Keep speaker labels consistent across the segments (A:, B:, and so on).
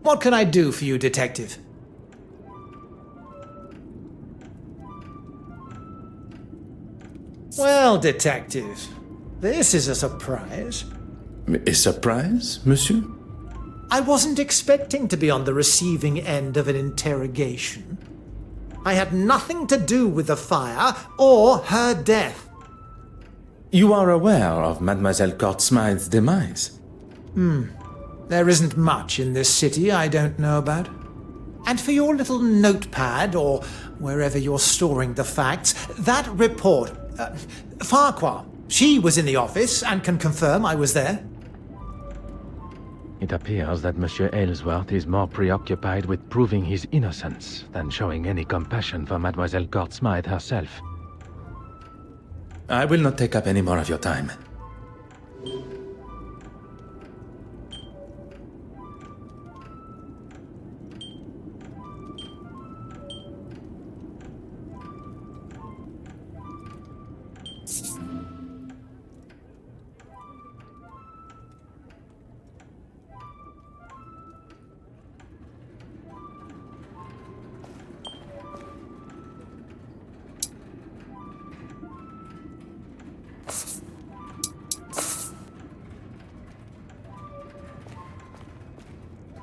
A: What can I do for you, detective? Well, detective, this is a surprise.
B: A surprise, monsieur?
A: I wasn't expecting to be on the receiving end of an interrogation. I had nothing to do with the fire or her death.
B: You are aware of Mademoiselle Court-Smythe's demise?
A: There isn't much in this city I don't know about. And for your little notepad, or wherever you're storing the facts, that report, Farquhar, she was in the office and can confirm I was there.
C: It appears that Monsieur Aylesworth is more preoccupied with proving his innocence than showing any compassion for Mademoiselle Court-Smythe herself.
B: I will not take up any more of your time.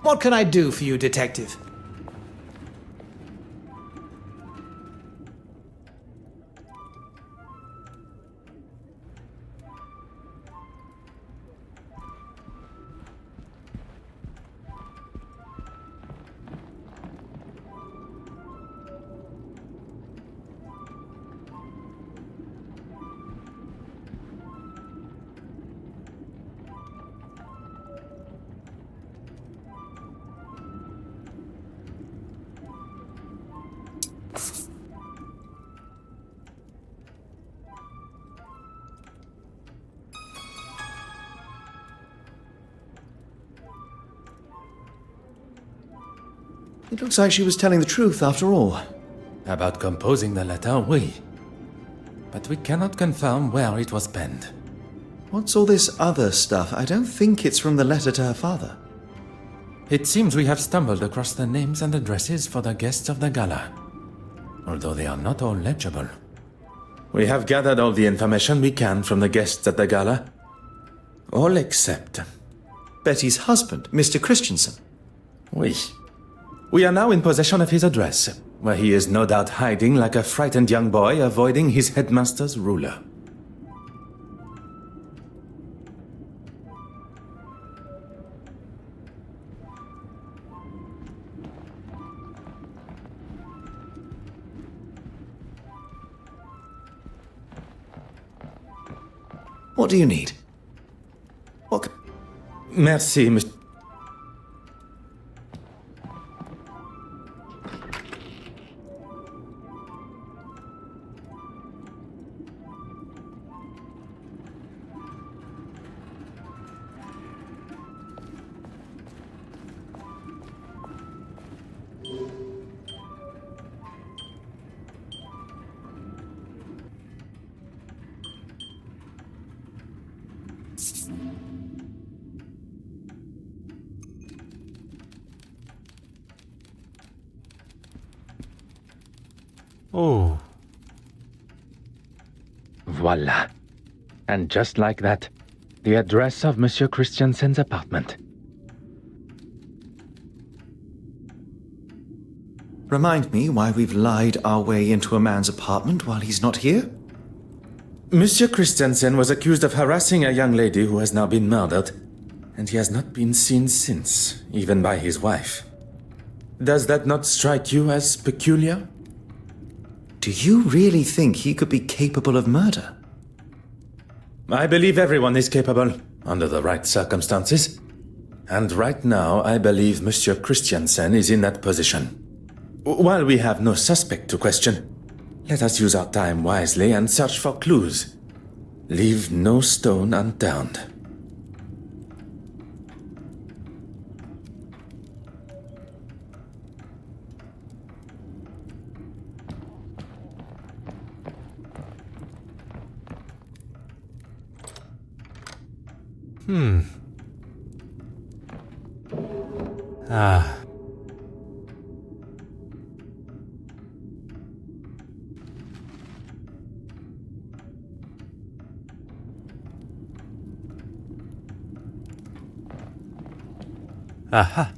A: What can I do for you, detective?
D: It looks like she was telling the truth after all.
B: About composing the letter, oui. But we cannot confirm where it was penned.
D: What's all this other stuff? I don't think it's from the letter to her father.
B: It seems we have stumbled across the names and addresses for the guests of the gala, although they are not all legible. We have gathered all the information we can from the guests at the gala, all except
D: Betty's husband, Mr. Christensen.
B: oui. We are now in possession of his address, where he is no doubt hiding like a frightened young boy avoiding his headmaster's ruler.
D: What do you need?
B: Merci, Mr.
C: Oh. Voila. And just like that, the address of Monsieur Christiansen's apartment.
D: Remind me why we've lied our way into a man's apartment while he's not here?
B: Monsieur Christensen was accused of harassing a young lady who has now been murdered, and he has not been seen since, even by his wife. Does that not strike you as peculiar?
D: Do you really think he could be capable of murder?
B: I believe everyone is capable, under the right circumstances. And right now, I believe Monsieur Christiansen is in that position. While we have no suspect to question, let us use our time wisely and search for clues. Leave no stone unturned.
E: Aha.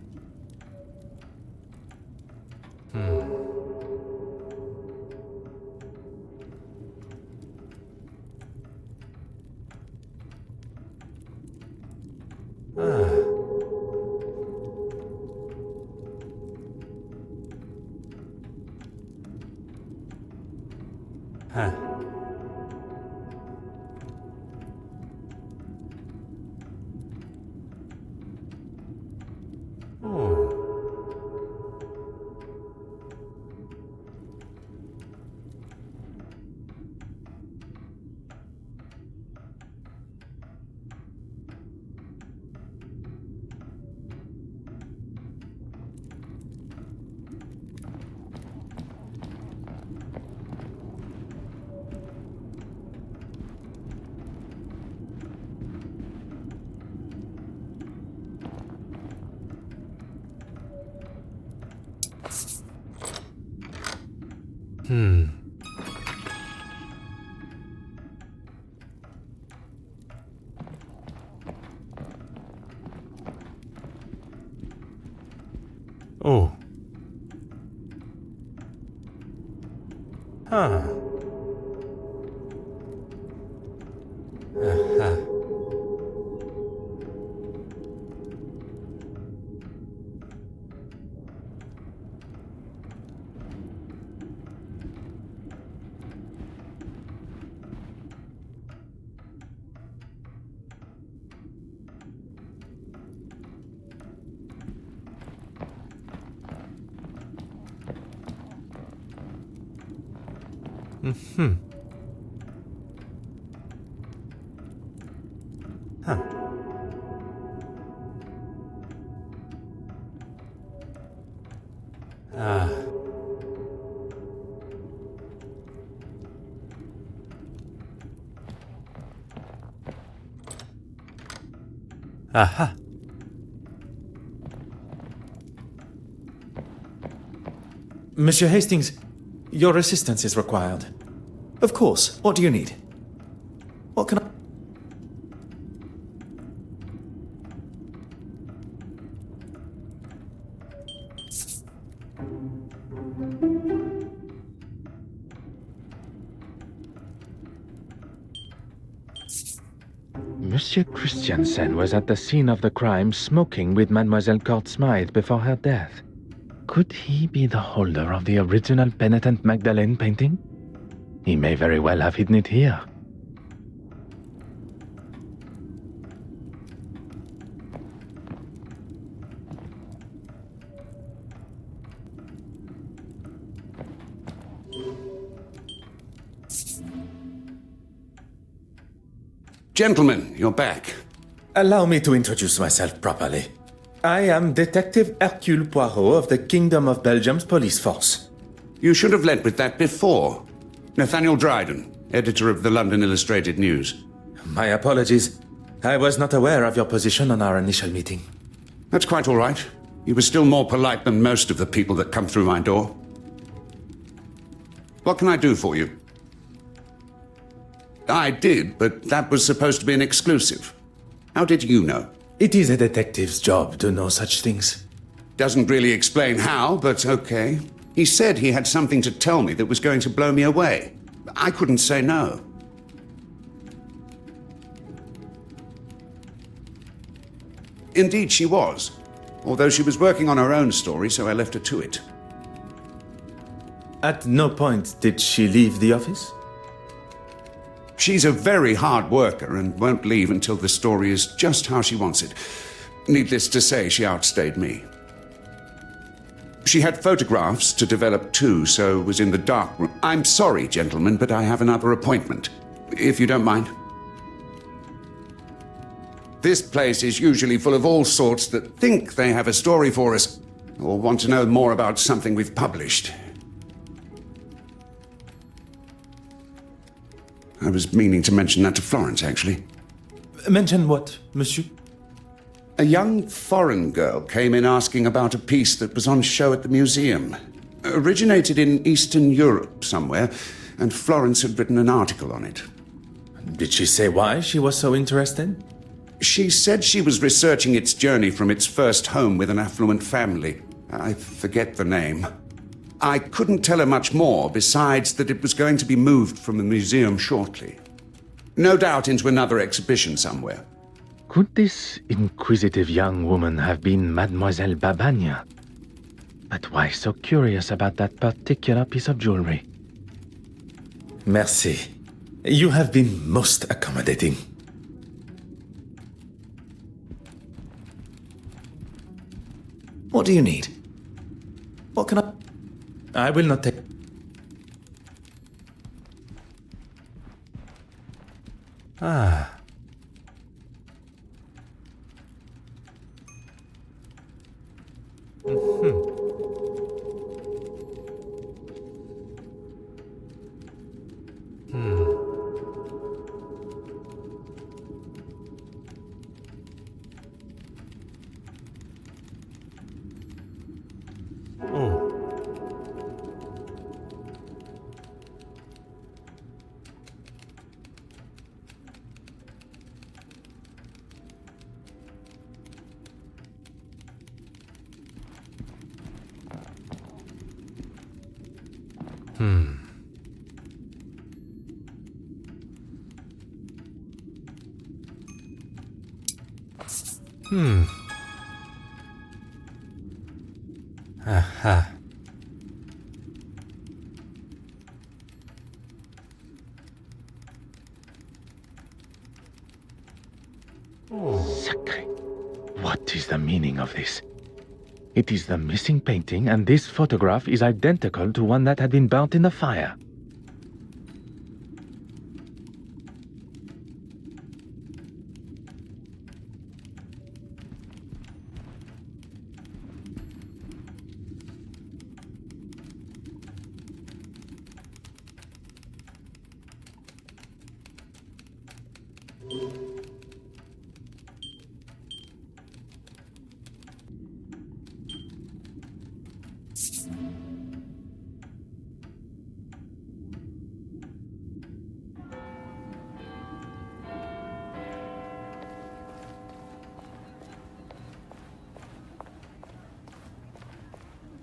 E: Oh. Huh. Aha. Hmm. Huh. Ah. Aha.
B: Monsieur Hastings, your assistance is required.
D: Of course. What do you need? What can I...
C: Monsieur Christiansen was at the scene of the crime smoking with Mademoiselle Court Smythe before her death. Could he be the holder of the original Penitent Magdalene painting? He may very well have hidden it here.
F: Gentlemen, you're back.
B: Allow me to introduce myself properly. I am Detective Hercule Poirot of the Kingdom of Belgium's police force.
F: You should have led with that before. Nathaniel Dryden, editor of the London Illustrated News.
B: My apologies. I was not aware of your position on our initial meeting.
F: That's quite all right. You were still more polite than most of the people that come through my door. What can I do for you? I did, but that was supposed to be an exclusive. How did you know?
B: It is a detective's job to know such things.
F: Doesn't really explain how, but okay. He said he had something to tell me that was going to blow me away. I couldn't say no. Indeed, she was. Although she was working on her own story, so I left her to it.
B: At no point did she leave the office?
F: She's a very hard worker and won't leave until the story is just how she wants it. Needless to say, she outstayed me. She had photographs to develop too, so was in the dark room. I'm sorry, gentlemen, but I have another appointment, if you don't mind. This place is usually full of all sorts that think they have a story for us, or want to know more about something we've published. I was meaning to mention that to Florence, actually.
B: Mention what, monsieur?
F: A young foreign girl came in asking about a piece that was on show at the museum. Originated in Eastern Europe somewhere, and Florence had written an article on it.
B: Did she say why she was so interested?
F: She said she was researching its journey from its first home with an affluent family. I forget the name. I couldn't tell her much more, besides that it was going to be moved from the museum shortly. No doubt into another exhibition somewhere.
C: Could this inquisitive young woman have been Mademoiselle Babagna? But why so curious about that particular piece of jewelry?
B: Merci. You have been most accommodating.
D: What do you need? What can I...
B: I will not take...
E: Ah. Oh. Aha.
C: Sacre. What is the meaning of this? It is the missing painting, and this photograph is identical to one that had been burnt in the fire.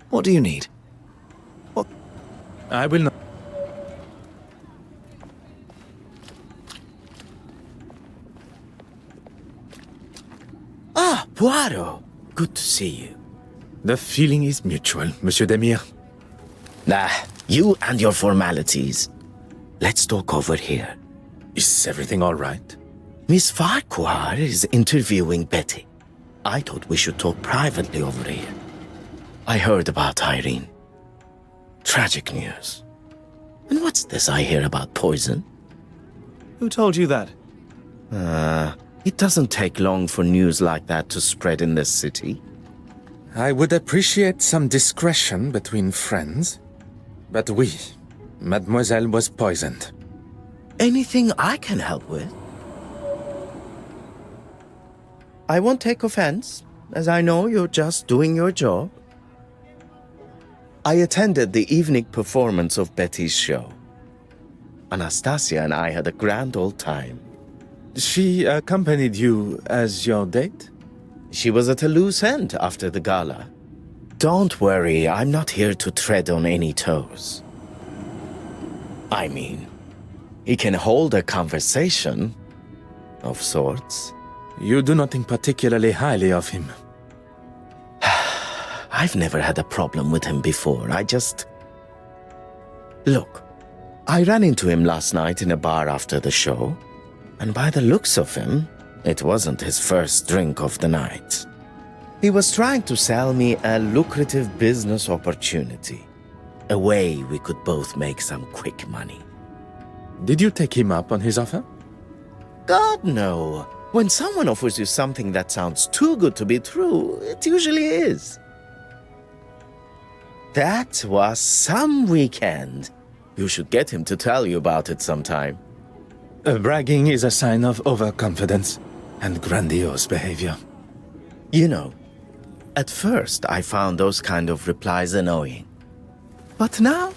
D: What do you need? What?
B: I will not...
G: Ah, Poirot. Good to see you.
B: The feeling is mutual, Monsieur Demire.
G: You and your formalities. Let's talk over here.
B: Is everything all right?
G: Miss Farquhar is interviewing Betty. I thought we should talk privately over here. I heard about Irene. Tragic news. And what's this I hear about poison?
D: Who told you that?
G: It doesn't take long for news like that to spread in this city.
B: I would appreciate some discretion between friends. But oui, Mademoiselle was poisoned.
G: Anything I can help with? I won't take offense, as I know you're just doing your job. I attended the evening performance of Betty's show. Anastasia and I had a grand old time.
B: She accompanied you as your date?
G: She was at a loose end after the gala. Don't worry, I'm not here to tread on any toes. I mean, he can hold a conversation, of sorts.
B: You do not think particularly highly of him.
G: I've never had a problem with him before. Look, I ran into him last night in a bar after the show, and by the looks of him, it wasn't his first drink of the night. He was trying to sell me a lucrative business opportunity, a way we could both make some quick money.
B: Did you take him up on his offer?
G: God, no. When someone offers you something that sounds too good to be true, it usually is. That was some weekend. You should get him to tell you about it sometime.
B: Bragging is a sign of overconfidence. and grandiose behavior.
G: You know, at first I found those kind of replies annoying. But now,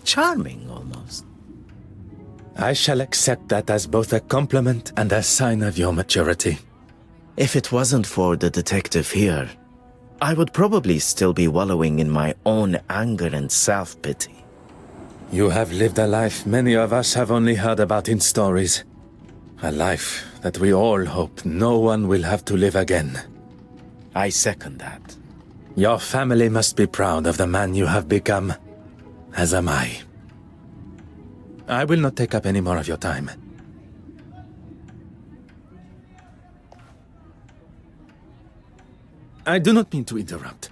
G: charming almost.
B: I shall accept that as both a compliment and a sign of your maturity.
G: If it wasn't for the detective here, I would probably still be wallowing in my own anger and self-pity.
B: You have lived a life many of us have only heard about in stories. A life that we all hope no one will have to live again.
G: I second that.
B: Your family must be proud of the man you have become, as am I. I will not take up any more of your time. I do not mean to interrupt.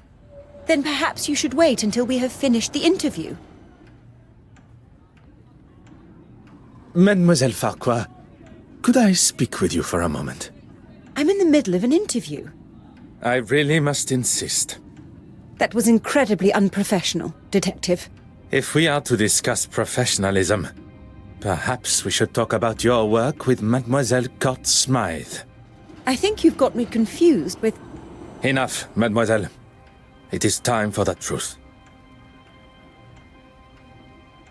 H: Then perhaps you should wait until we have finished the interview.
B: Mademoiselle Farquhar, could I speak with you for a moment?
H: I'm in the middle of an interview.
B: I really must insist.
H: That was incredibly unprofessional, Detective.
B: If we are to discuss professionalism, perhaps we should talk about your work with Mademoiselle Court Smythe.
H: I think you've got me confused with...
B: Enough, mademoiselle. It is time for the truth.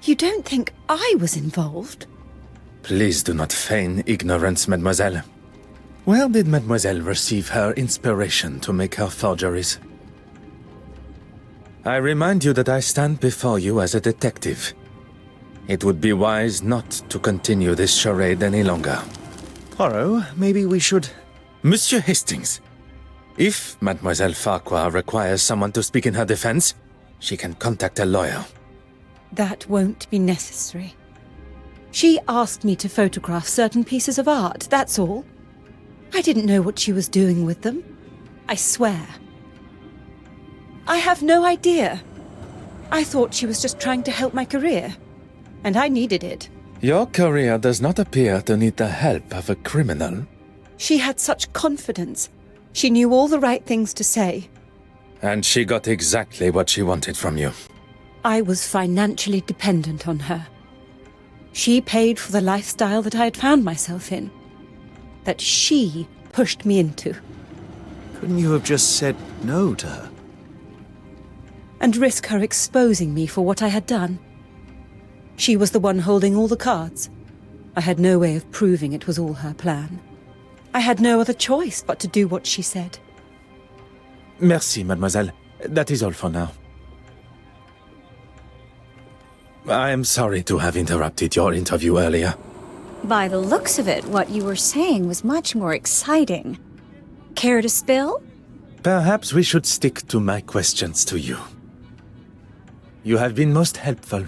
H: You don't think I was involved?
B: Please do not feign ignorance, mademoiselle. Where did mademoiselle receive her inspiration to make her forgeries? I remind you that I stand before you as a detective. It would be wise not to continue this charade any longer.
D: Poirot, maybe we should...
B: Monsieur Hastings, if Mademoiselle Farquhar requires someone to speak in her defense, she can contact a lawyer.
H: That won't be necessary. She asked me to photograph certain pieces of art, that's all. I didn't know what she was doing with them. I swear. I have no idea. I thought she was just trying to help my career. And I needed it.
B: Your career does not appear to need the help of a criminal.
H: She had such confidence. She knew all the right things to say.
B: And she got exactly what she wanted from you.
H: I was financially dependent on her. She paid for the lifestyle that I had found myself in. That she pushed me into.
D: Couldn't you have just said no to her?
H: And risk her exposing me for what I had done. She was the one holding all the cards. I had no way of proving it was all her plan. I had no other choice but to do what she said.
B: Merci, mademoiselle. That is all for now. I am sorry to have interrupted your interview earlier.
I: By the looks of it, what you were saying was much more exciting. Care to spill?
B: Perhaps we should stick to my questions to you. You have been most helpful.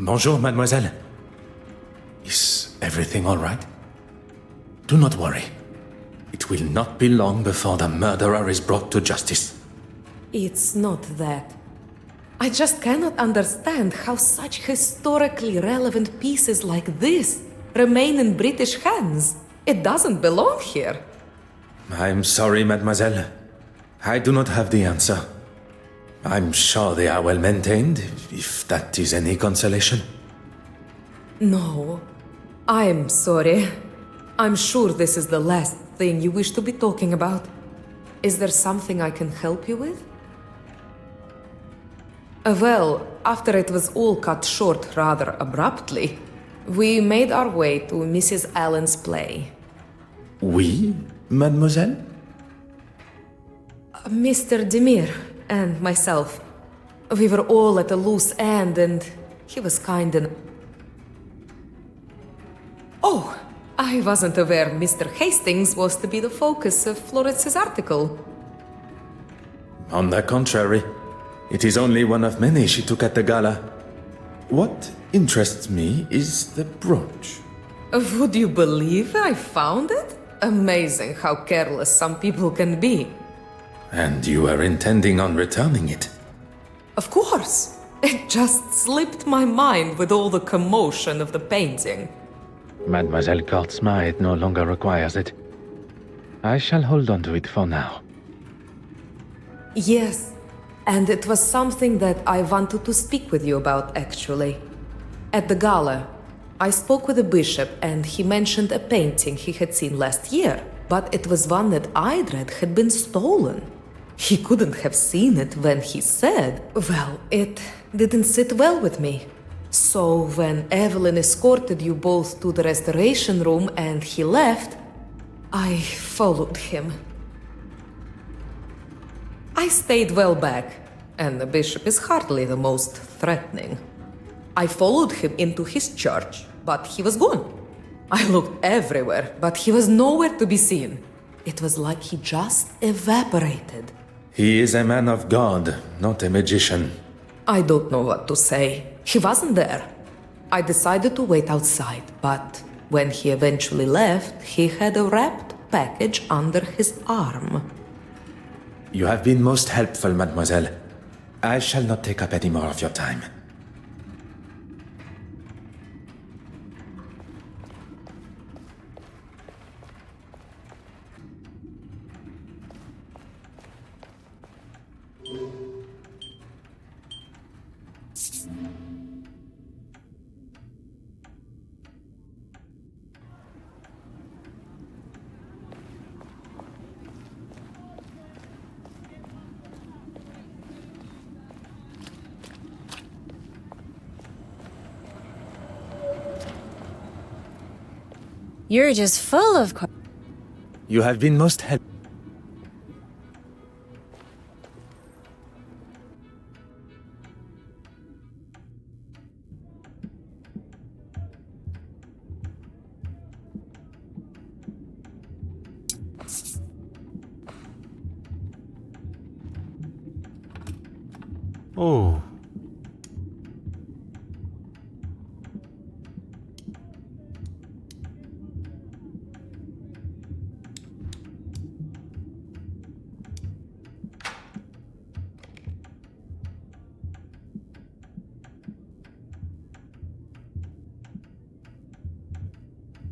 B: Bonjour, mademoiselle. Is everything all right? Do not worry. It will not be long before the murderer is brought to justice.
J: It's not that. I just cannot understand how such historically relevant pieces like this remain in British hands. It doesn't belong here.
B: I'm sorry, mademoiselle. I do not have the answer. I'm sure they are well maintained, if that is any consolation.
J: No, I'm sorry. I'm sure this is the last thing you wish to be talking about. Is there something I can help you with? Well, after it was all cut short rather abruptly, we made our way to Mrs. Allen's play.
B: Oui, mademoiselle?
J: Mr. Demir and myself. We were all at a loose end and he was kind enough. Oh, I wasn't aware Mr. Hastings was to be the focus of Florence's article.
B: On the contrary, It is only one of many she took at the gala. What interests me is the brooch.
J: Would you believe I found it? Amazing how careless some people can be.
B: And you were intending on returning it?
J: Of course. It just slipped my mind with all the commotion of the painting.
C: Mademoiselle Court-Smythe no longer requires it. I shall hold on to it for now.
J: Yes, and it was something that I wanted to speak with you about, actually. At the gala, I spoke with the bishop and he mentioned a painting he had seen last year, but it was one that I'd read had been stolen. He couldn't have seen it when he said, well, it didn't sit well with me. So when Evelyn escorted you both to the restoration room and he left, I followed him. I stayed well back, and the bishop is hardly the most threatening. I followed him into his church, but he was gone. I looked everywhere, but he was nowhere to be seen. It was like he just evaporated.
B: He is a man of God, not a magician.
J: I don't know what to say. He wasn't there. I decided to wait outside, but when he eventually left, he had a wrapped package under his arm.
B: You have been most helpful, mademoiselle. I shall not take up any more of your time.
I: You're just full of...
B: You have been most helpful.
E: Oh.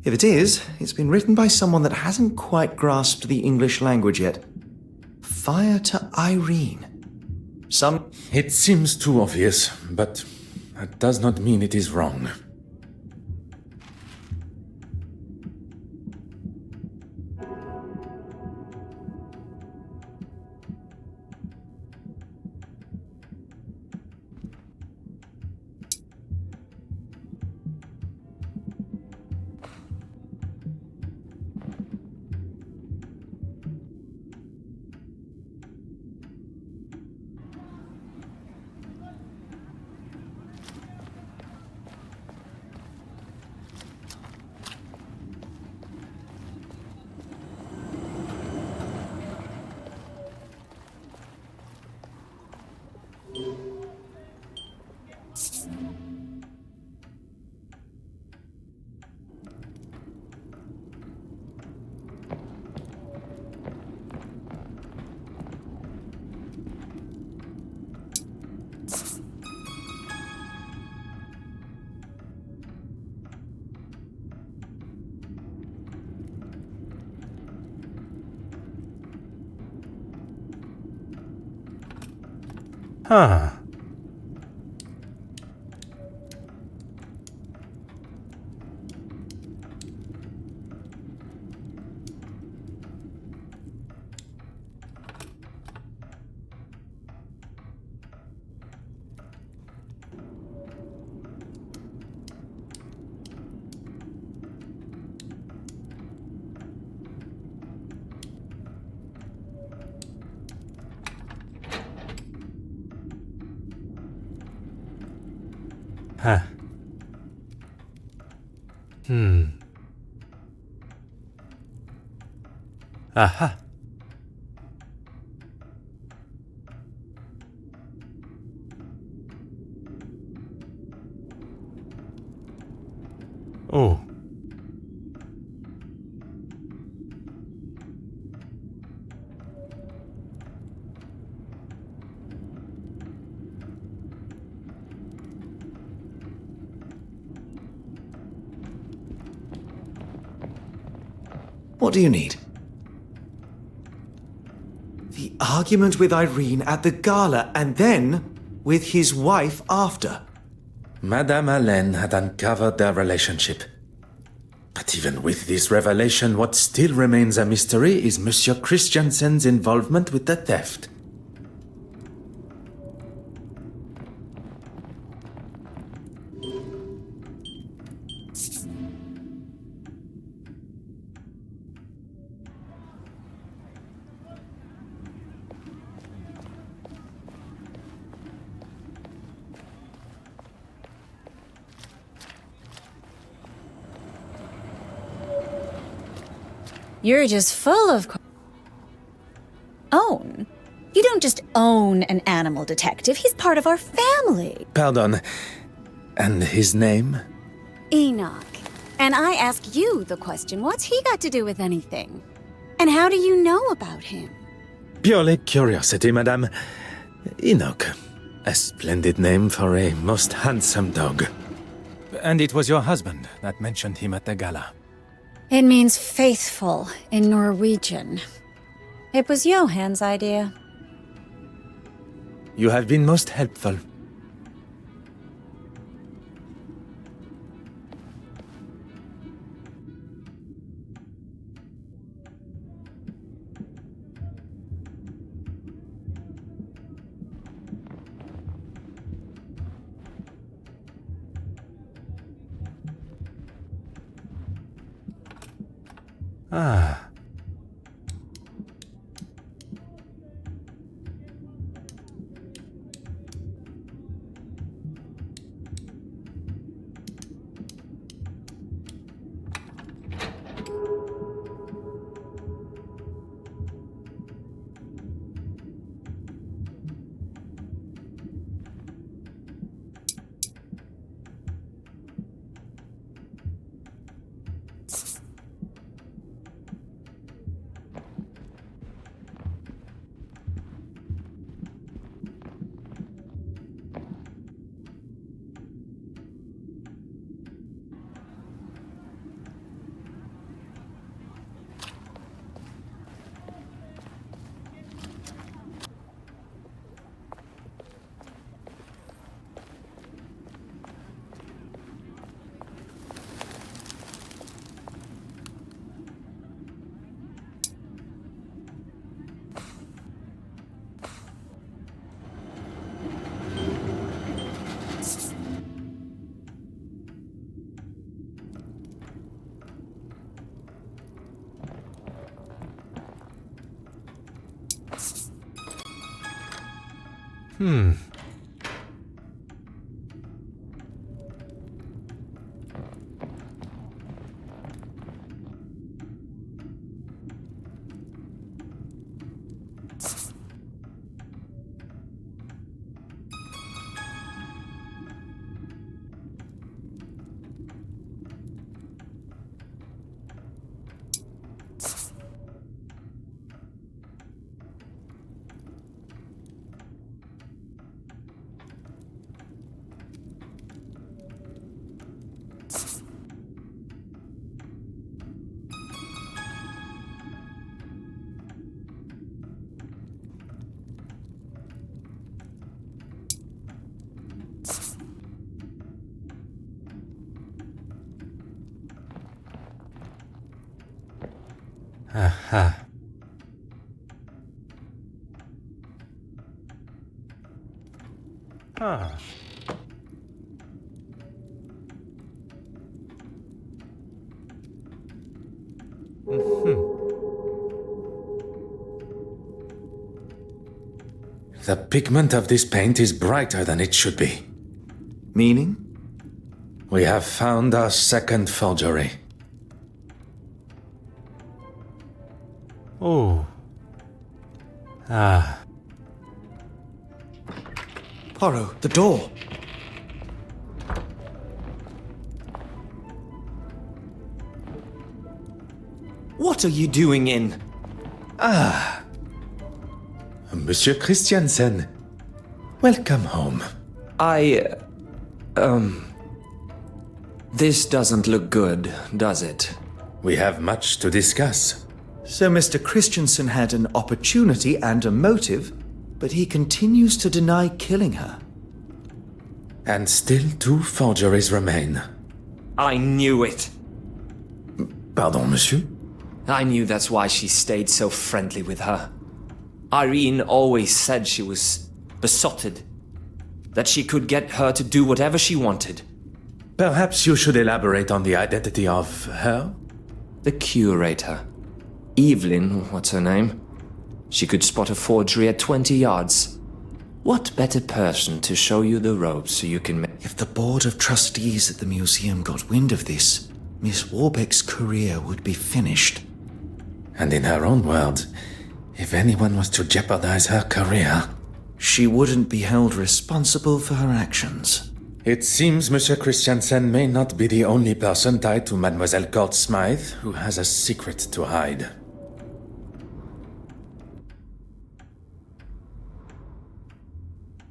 D: If it is, it's been written by someone that hasn't quite grasped the English language yet. Fire to Irene.
B: It seems too obvious, but that does not mean it is wrong.
E: Huh. Huh. Aha.
D: What do you need? The argument with Irene at the gala, and then with his wife after.
B: Madame Hélène had uncovered their relationship. But even with this revelation, what still remains a mystery is Monsieur Christiansen's involvement with the theft.
I: You're just full of own. You don't just own an animal detective. He's part of our family.
B: Pardon. And his name?
I: Enoch. And I ask you the question, what's he got to do with anything? And how do you know about him?
B: Purely curiosity, madame. Enoch. A splendid name for a most handsome dog. And it was your husband that mentioned him at the gala.
I: It means faithful in Norwegian. It was Johann's idea.
B: You have been most helpful.
E: Ah. Aha. Ah.
B: The pigment of this paint is brighter than it should be.
D: Meaning?
B: We have found our second forgery.
E: Oh. Ah.
D: Poirot, the door. What are you doing in?
B: Monsieur Christiansen, welcome home.
D: This doesn't look good, does it?
B: We have much to discuss.
D: So Mr. Christiansen had an opportunity and a motive, but he continues to deny killing her.
B: And still 2 forgeries remain.
K: I knew it.
B: Pardon, monsieur?
K: I knew that's why she stayed so friendly with her. Irene always said she was besotted. That she could get her to do whatever she wanted.
B: Perhaps you should elaborate on the identity of her?
K: The curator. Evelyn, what's her name? She could spot a forgery at 20 yards. What better person to show you the ropes so you can
D: If the board of trustees at the museum got wind of this, Miss Warbeck's career would be finished.
B: And in her own words, if anyone was to jeopardize her career,
D: she wouldn't be held responsible for her actions.
B: It seems Monsieur Christiansen may not be the only person tied to Mademoiselle Court Smythe who has a secret to hide.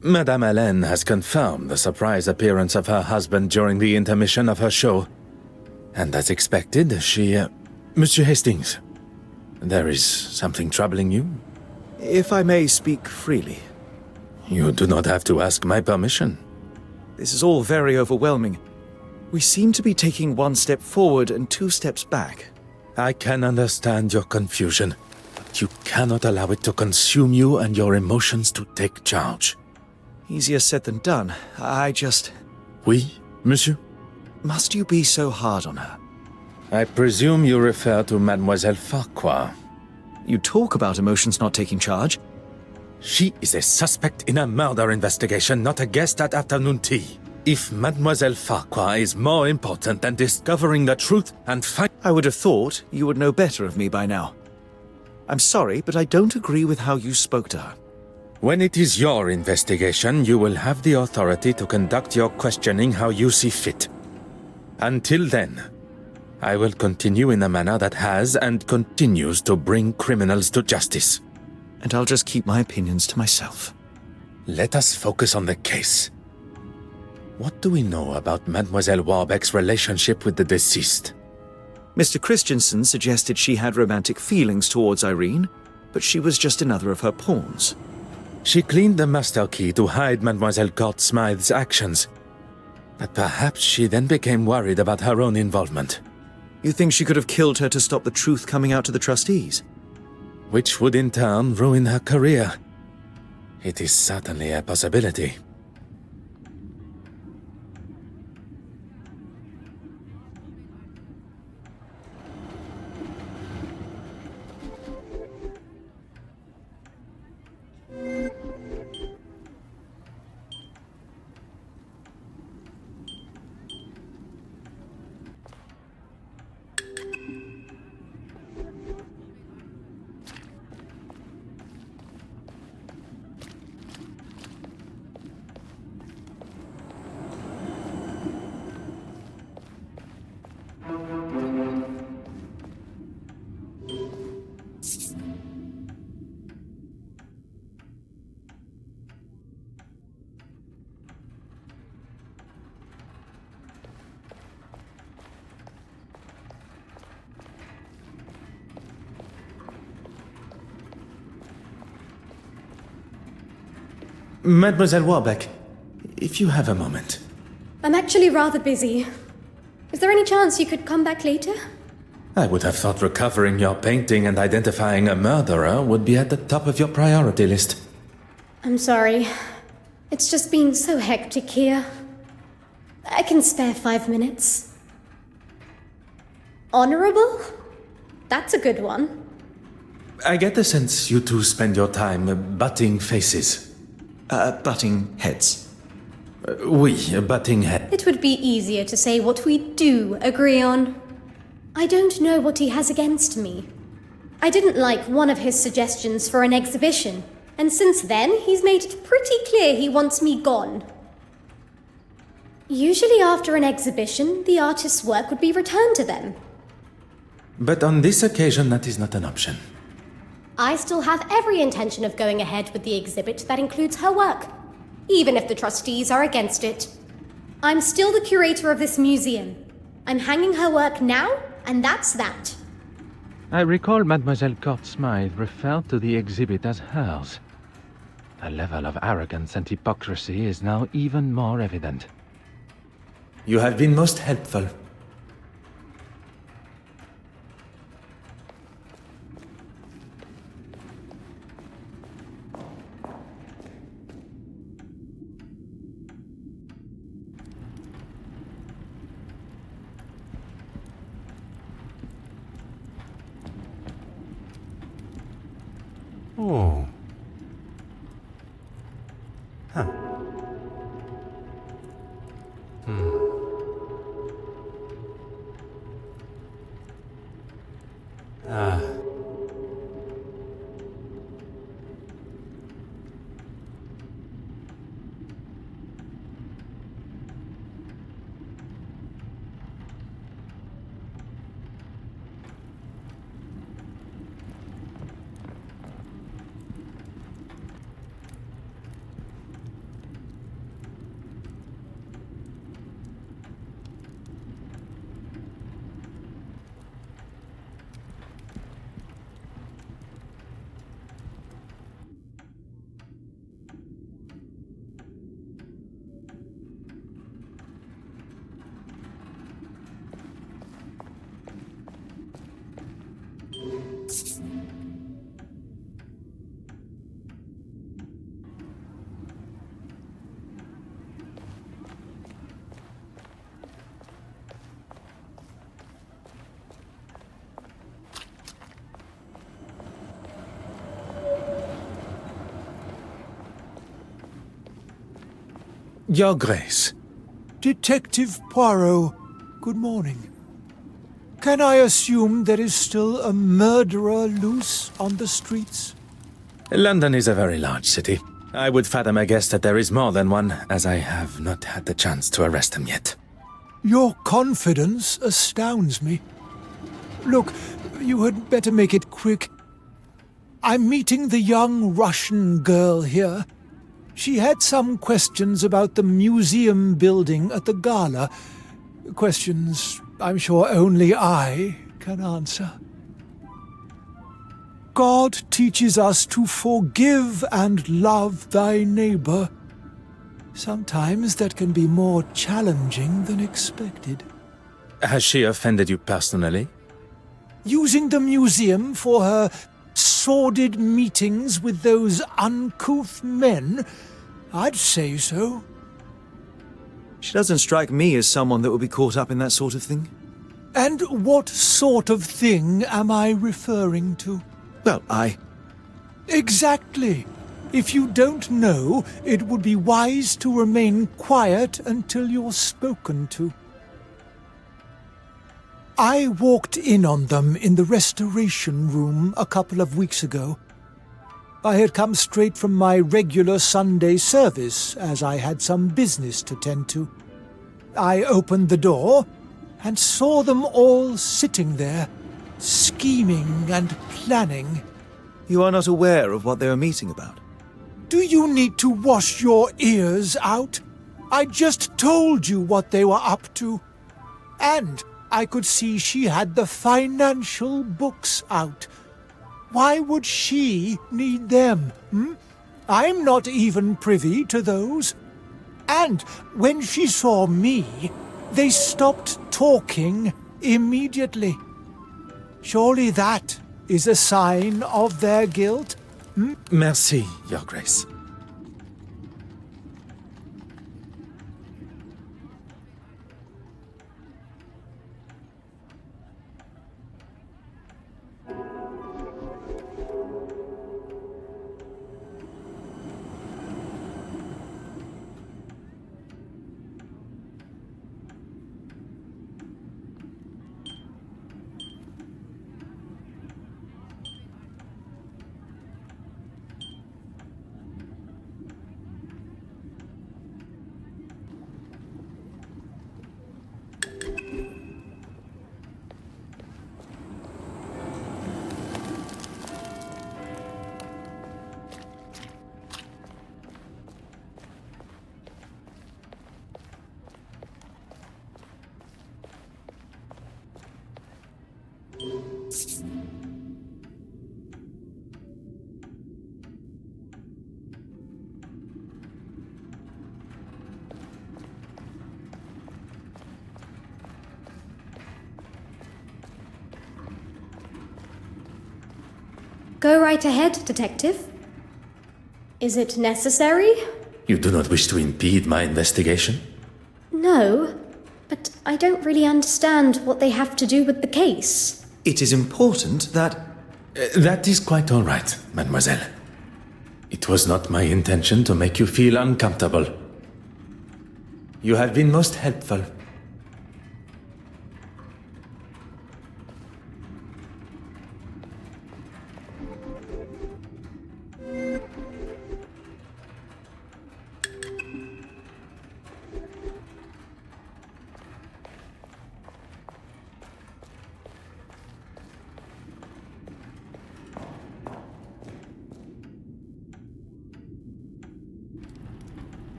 B: Madame Hélène has confirmed the surprise appearance of her husband during the intermission of her show. And as expected, Monsieur Hastings, there is something troubling you?
D: If I may speak freely.
B: You do not have to ask my permission.
D: This is all very overwhelming. We seem to be taking 1 step forward and 2 steps back.
B: I can understand your confusion, but you cannot allow it to consume you and your emotions to take charge.
D: Easier said than done. I just...
B: Oui, monsieur?
D: Must you be so hard on her?
B: I presume you refer to Mademoiselle Farquhar.
D: You talk about emotions not taking charge.
B: She is a suspect in a murder investigation, not a guest at afternoon tea. If Mademoiselle Farquhar is more important than discovering the truth and
D: I would have thought you would know better of me by now. I'm sorry, but I don't agree with how you spoke to her.
B: When it is your investigation, you will have the authority to conduct your questioning how you see fit. Until then, I will continue in a manner that has and continues to bring criminals to justice.
D: And I'll just keep my opinions to myself.
B: Let us focus on the case. What do we know about Mademoiselle Warbeck's relationship with the deceased?
D: Mr. Christiansen suggested she had romantic feelings towards Irene, but she was just another of her pawns.
B: She cleaned the master key to hide Mademoiselle Court Smythe's actions. But perhaps she then became worried about her own involvement.
D: You think she could have killed her to stop the truth coming out to the trustees?
B: Which would in turn ruin her career. It is certainly a possibility. Mademoiselle Warbeck, if you have a moment.
L: I'm actually rather busy. Is there any chance you could come back later?
B: I would have thought recovering your painting and identifying a murderer would be at the top of your priority list.
L: I'm sorry. It's just been so hectic here. I can spare 5 minutes. Honorable? That's a good one.
B: I get the sense you two spend your time butting faces.
D: Butting heads.
B: Oui, butting heads.
L: It would be easier to say what we do agree on. I don't know what he has against me. I didn't like one of his suggestions for an exhibition, and since then he's made it pretty clear he wants me gone. Usually after an exhibition, the artist's work would be returned to them.
B: But on this occasion, that is not an option.
L: I still have every intention of going ahead with the exhibit that includes her work, even if the trustees are against it. I'm still the curator of this museum. I'm hanging her work now, and that's that.
C: I recall Mademoiselle Court-Smythe referred to the exhibit as hers. The level of arrogance and hypocrisy is now even more evident.
B: You have been most helpful.
E: Oh. Huh. Ah.
B: Your Grace.
A: Detective Poirot, good morning. Can I assume there is still a murderer loose on the streets?
B: London is a very large city. I would fathom a guess that there is more than one, as I have not had the chance to arrest him yet.
A: Your confidence astounds me. Look, you had better make it quick. I'm meeting the young Russian girl here. She had some questions about the museum building at the gala. Questions I'm sure only I can answer. God teaches us to forgive and love thy neighbor. Sometimes that can be more challenging than expected.
B: Has she offended you personally?
A: Using the museum for her sordid meetings with those uncouth men? I'd say so.
D: She doesn't strike me as someone that would be caught up in that sort of thing.
A: And what sort of thing am I referring to?
D: Well,
A: Exactly. If you don't know, it would be wise to remain quiet until you're spoken to. I walked in on them in the restoration room a couple of weeks ago. I had come straight from my regular Sunday service, as I had some business to tend to. I opened the door and saw them all sitting there, scheming and planning.
D: You are not aware of what they were meeting about?
A: Do you need to wash your ears out? I just told you what they were up to. And I could see she had the financial books out. Why would she need them? I'm not even privy to those. And when she saw me, they stopped talking immediately. Surely that is a sign of their guilt?
B: Merci, Your Grace.
L: Go right ahead, detective. Is it necessary?
B: You do not wish to impede my investigation?
L: No, but I don't really understand what they have to do with the case.
D: It is important that...
B: That is quite all right, mademoiselle. It was not my intention to make you feel uncomfortable. You have been most helpful.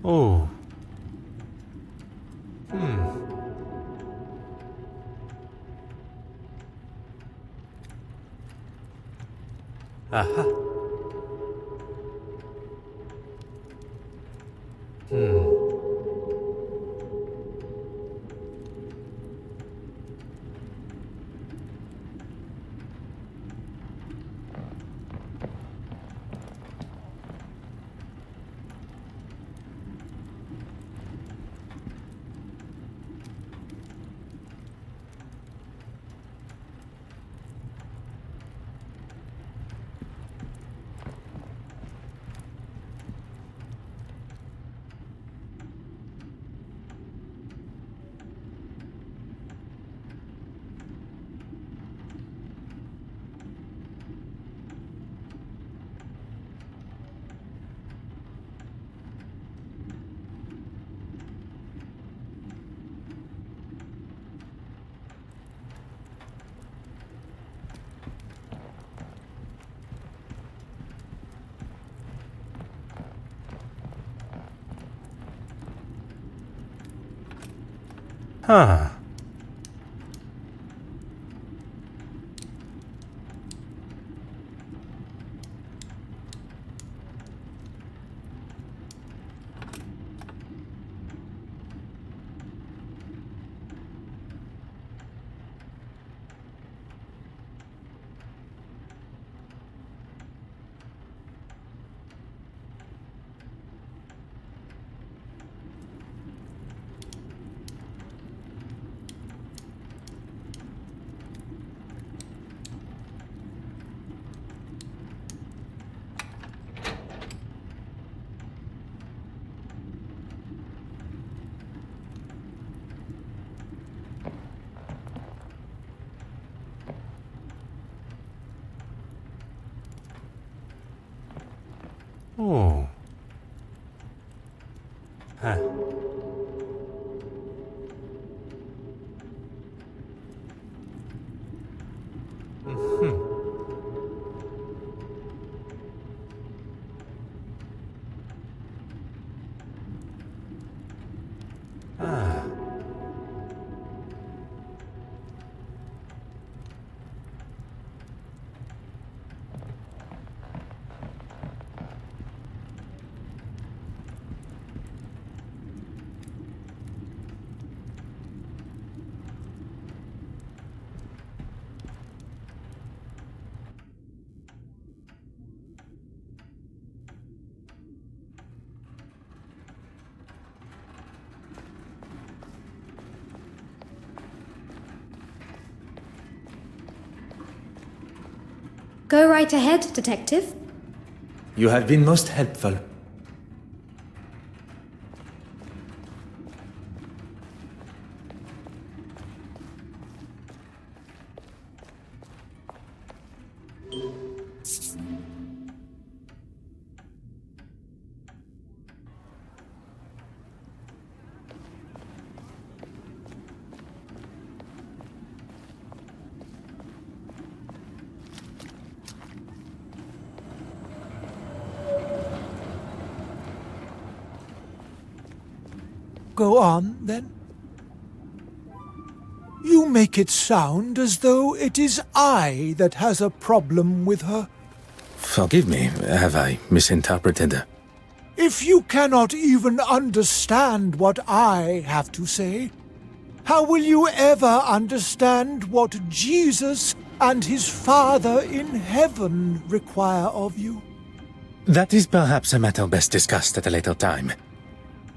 E: Oh. Aha. Huh. Oh. Huh. Ah.
L: Go right ahead, detective.
B: You have been most helpful.
A: Go on, then. You make it sound as though it is I that has a problem with her.
B: Forgive me, have I misinterpreted?
A: If you cannot even understand what I have to say, how will you ever understand what Jesus and his Father in heaven require of you?
B: That is perhaps a matter best discussed at a later time.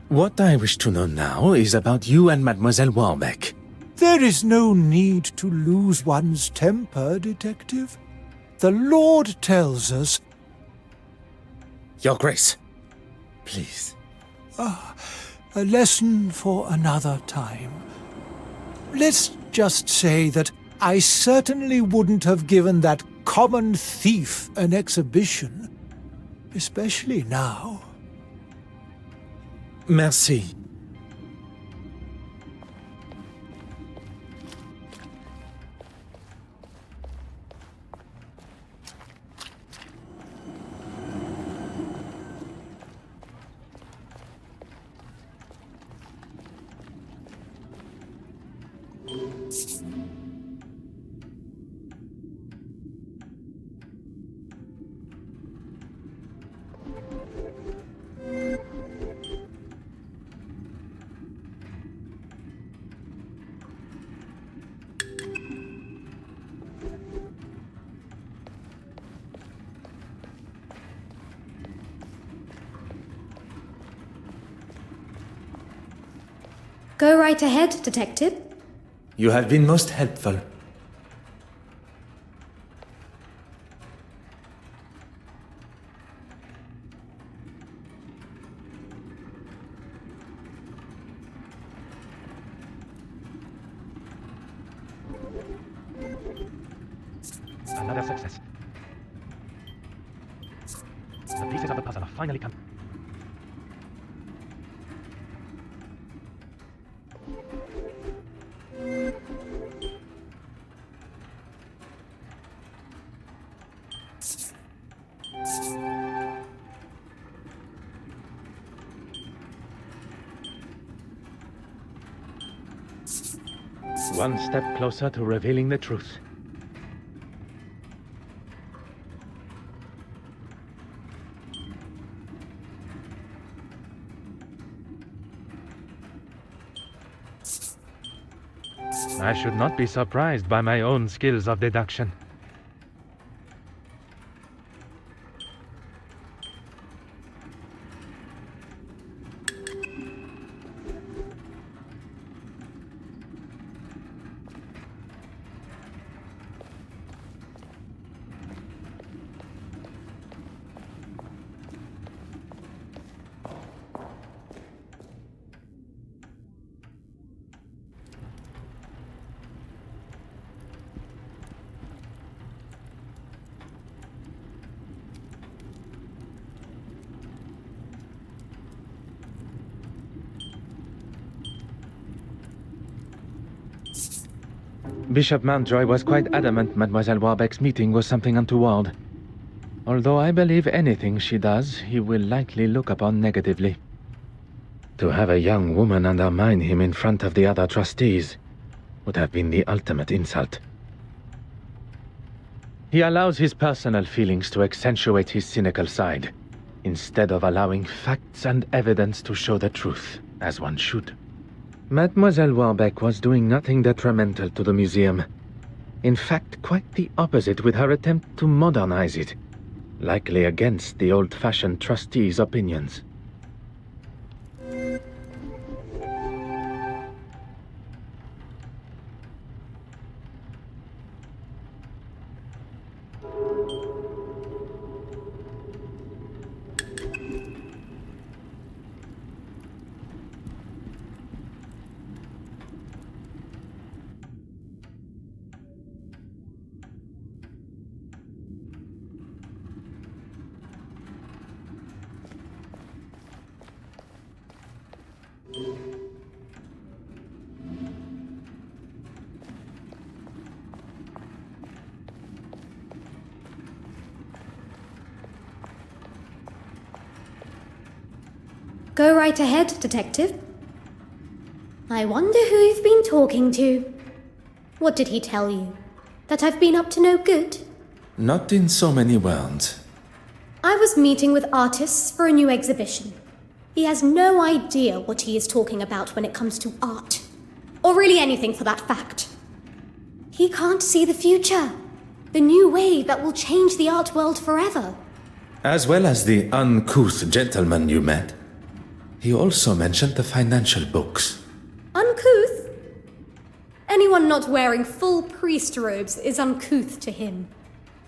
B: What I wish to know now is about you and Mademoiselle Warbeck.
A: There is no need to lose one's temper, Detective. The Lord tells us...
B: Your Grace, please.
A: A lesson for another time. Let's just say that I certainly wouldn't have given that common thief an exhibition. Especially now.
B: Merci.
L: Go right ahead, Detective.
B: You have been most helpful.
C: Another success. The pieces of the puzzle are finally come. One step closer to revealing the truth. I should not be surprised by my own skills of deduction. Bishop Mountjoy was quite adamant Mademoiselle Warbeck's meeting was something untoward. Although I believe anything she does, he will likely look upon negatively. To have a young woman undermine him in front of the other trustees would have been the ultimate insult. He allows his personal feelings to accentuate his cynical side, instead of allowing facts and evidence to show the truth, as one should. Mademoiselle Warbeck was doing nothing detrimental to the museum. In fact, quite the opposite with her attempt to modernize it, likely against the old-fashioned trustees' opinions.
L: Go right ahead, Detective. I wonder who you've been talking to. What did he tell you? That I've been up to no good?
B: Not in so many words.
L: I was meeting with artists for a new exhibition. He has no idea what he is talking about when it comes to art. Or really anything for that fact. He can't see the future. The new wave that will change the art world forever.
B: As well as the uncouth gentleman you met, he also mentioned the financial books.
L: Uncouth? Anyone not wearing full priest robes is uncouth to him.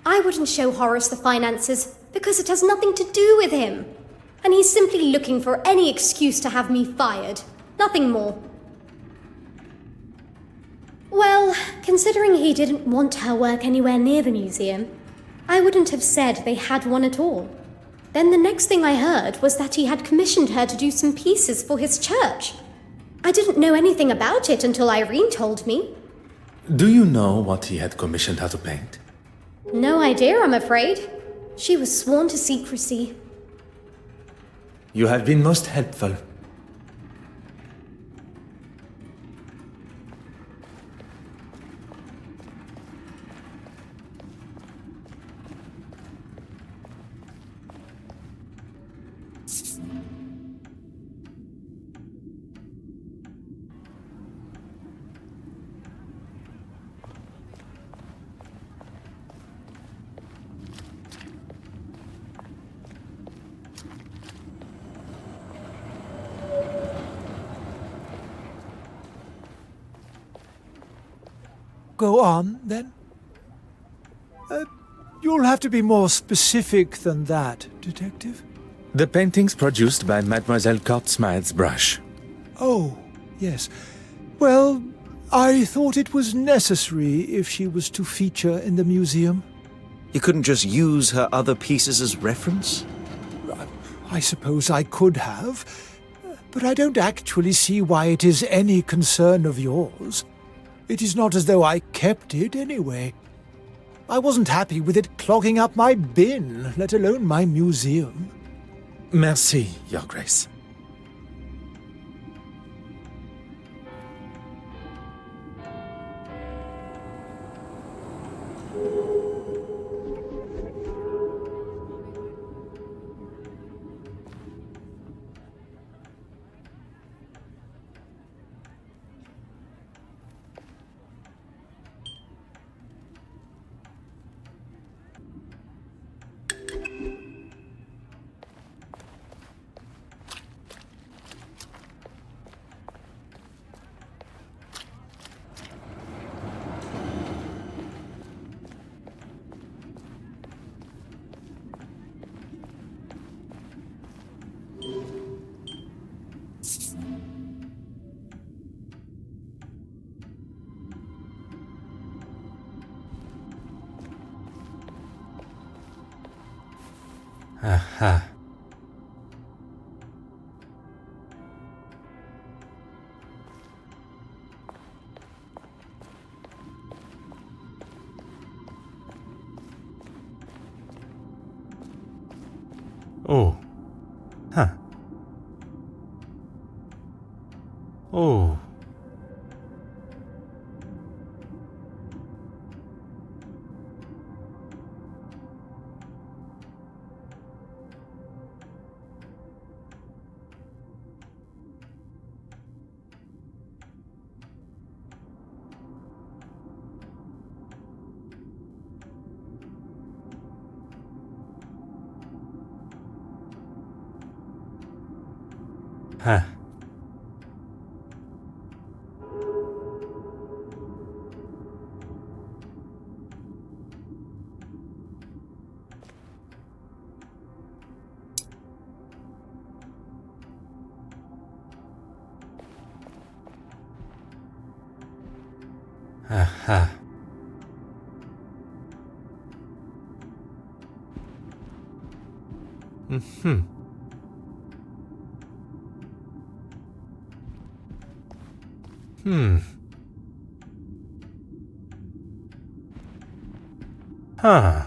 L: I wouldn't show Horace the finances because it has nothing to do with him. And he's simply looking for any excuse to have me fired. Nothing more. Well, considering he didn't want her work anywhere near the museum, I wouldn't have said they had one at all. Then the next thing I heard was that he had commissioned her to do some pieces for his church. I didn't know anything about it until Irene told me.
B: Do you know what he had commissioned her to paint?
L: No idea, I'm afraid. She was sworn to secrecy.
B: You have been most helpful.
A: Go on, then. You'll have to be more specific than that, Detective.
B: The paintings produced by Mademoiselle Court-Smythe's brush.
A: Oh, yes. Well, I thought it was necessary if she was to feature in the museum.
D: You couldn't just use her other pieces as reference?
A: I suppose I could have, but I don't actually see why it is any concern of yours. It is not as though I kept it anyway. I wasn't happy with it clogging up my bin, let alone my museum.
B: Merci, Your Grace.
E: Aha. Oh. Huh. Oh. Huh. Aha. Mm-hmm. Huh.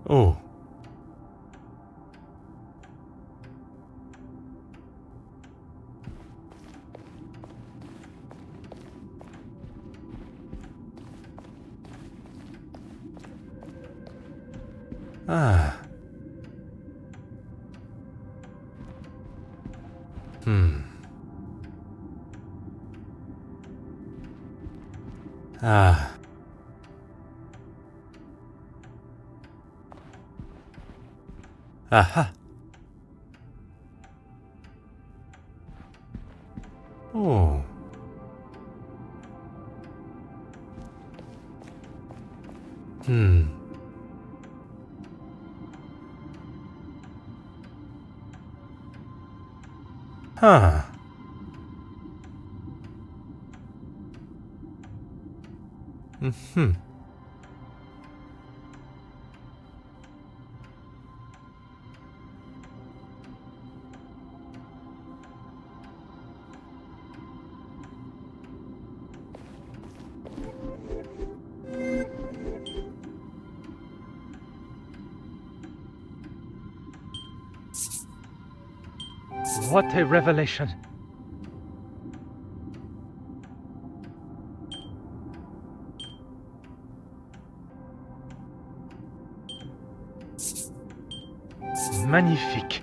E: Oh. Ah. Ah. Aha. Oh. Huh.
C: What a revelation! Magnifique!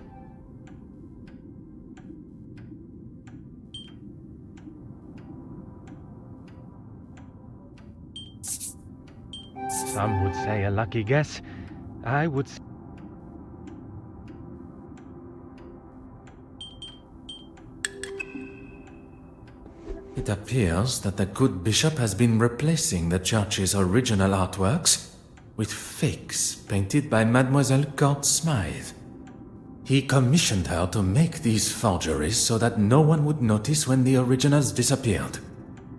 C: Some would say a lucky guess. I would say
B: It appears that the good bishop has been replacing the church's original artworks with fakes painted by Mademoiselle Court Smythe. He commissioned her to make these forgeries so that no one would notice when the originals disappeared.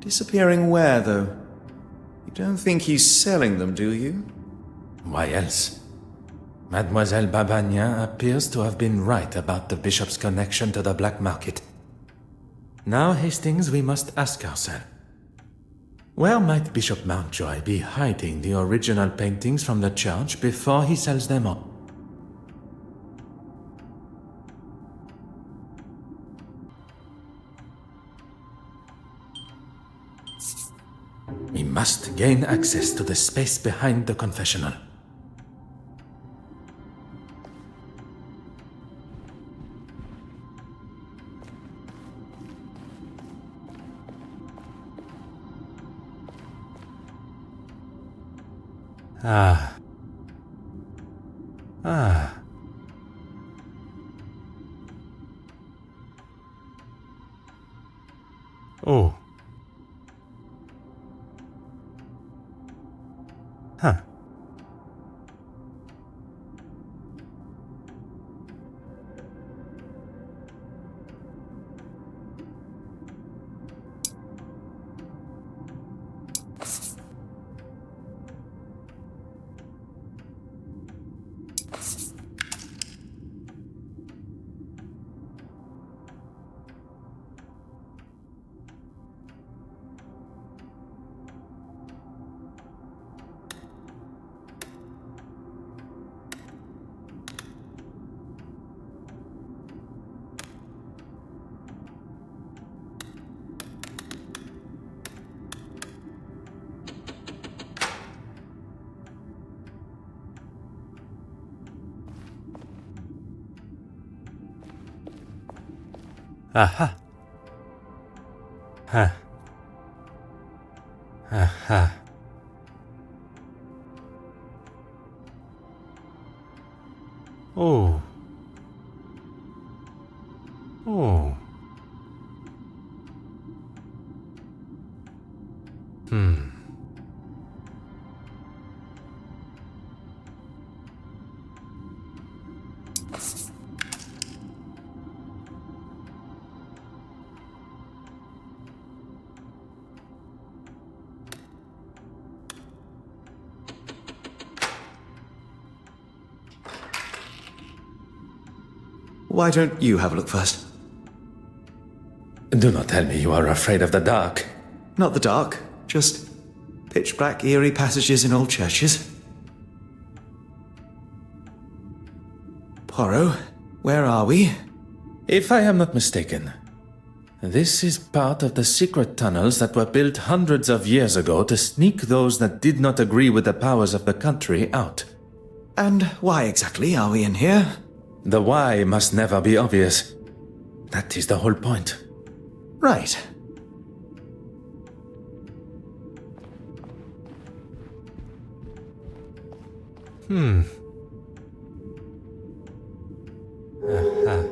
D: Disappearing where, though? You don't think he's selling them, do you?
B: Why else? Mademoiselle Babagnan appears to have been right about the bishop's connection to the black market. Now, Hastings, we must ask ourselves, where might Bishop Mountjoy be hiding the original paintings from the church before he sells them on? We must gain access to the space behind the confessional.
E: Ah. Ah. Oh. Huh. Aha. Huh. Aha. Oh. Oh.
D: Why don't you have a look first?
B: Do not tell me you are afraid of the dark.
D: Not the dark, just pitch black, eerie passages in old churches. Poirot, where are we?
B: If I am not mistaken, this is part of the secret tunnels that were built hundreds of years ago to sneak those that did not agree with the powers of the country out.
D: And why exactly are we in here?
B: The why must never be obvious. That is the whole point.
D: Right.
E: Aha.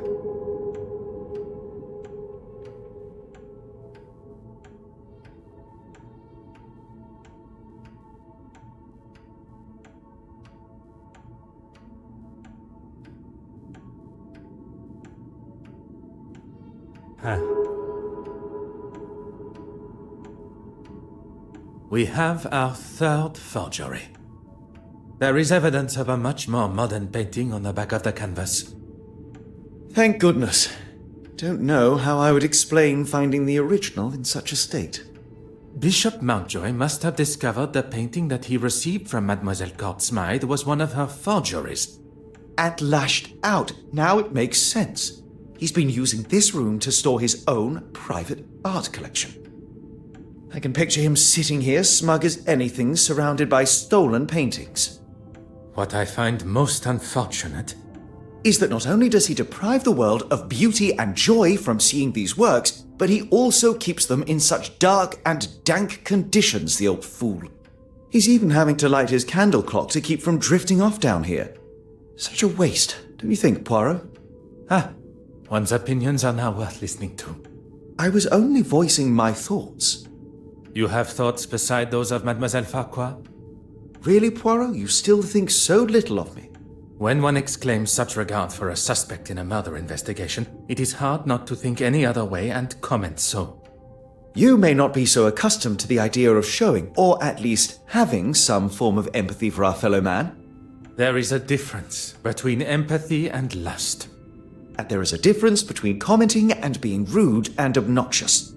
E: Huh.
B: We have our third forgery. There is evidence of a much more modern painting on the back of the canvas.
D: Thank goodness. Don't know how I would explain finding the original in such a state.
B: Bishop Mountjoy must have discovered the painting that he received from Mademoiselle Court-Smythe was one of her forgeries.
D: And lashed out. Now it makes sense. He's been using this room to store his own private art collection. I can picture him sitting here smug as anything, surrounded by stolen paintings.
B: What I find most unfortunate
D: is that not only does he deprive the world of beauty and joy from seeing these works, but he also keeps them in such dark and dank conditions, the old fool. He's even having to light his candle clock to keep from drifting off down here. Such a waste, don't you think, Poirot?
B: One's opinions are now worth listening to.
D: I was only voicing my thoughts.
B: You have thoughts beside those of Mademoiselle Farquhar?
D: Really, Poirot? You still think so little of me?
B: When one exclaims such regard for a suspect in a murder investigation, it is hard not to think any other way and comment so.
D: You may not be so accustomed to the idea of showing, or at least having, some form of empathy for our fellow man.
B: There is a difference between empathy and lust.
D: And there is a difference between commenting and being rude and obnoxious.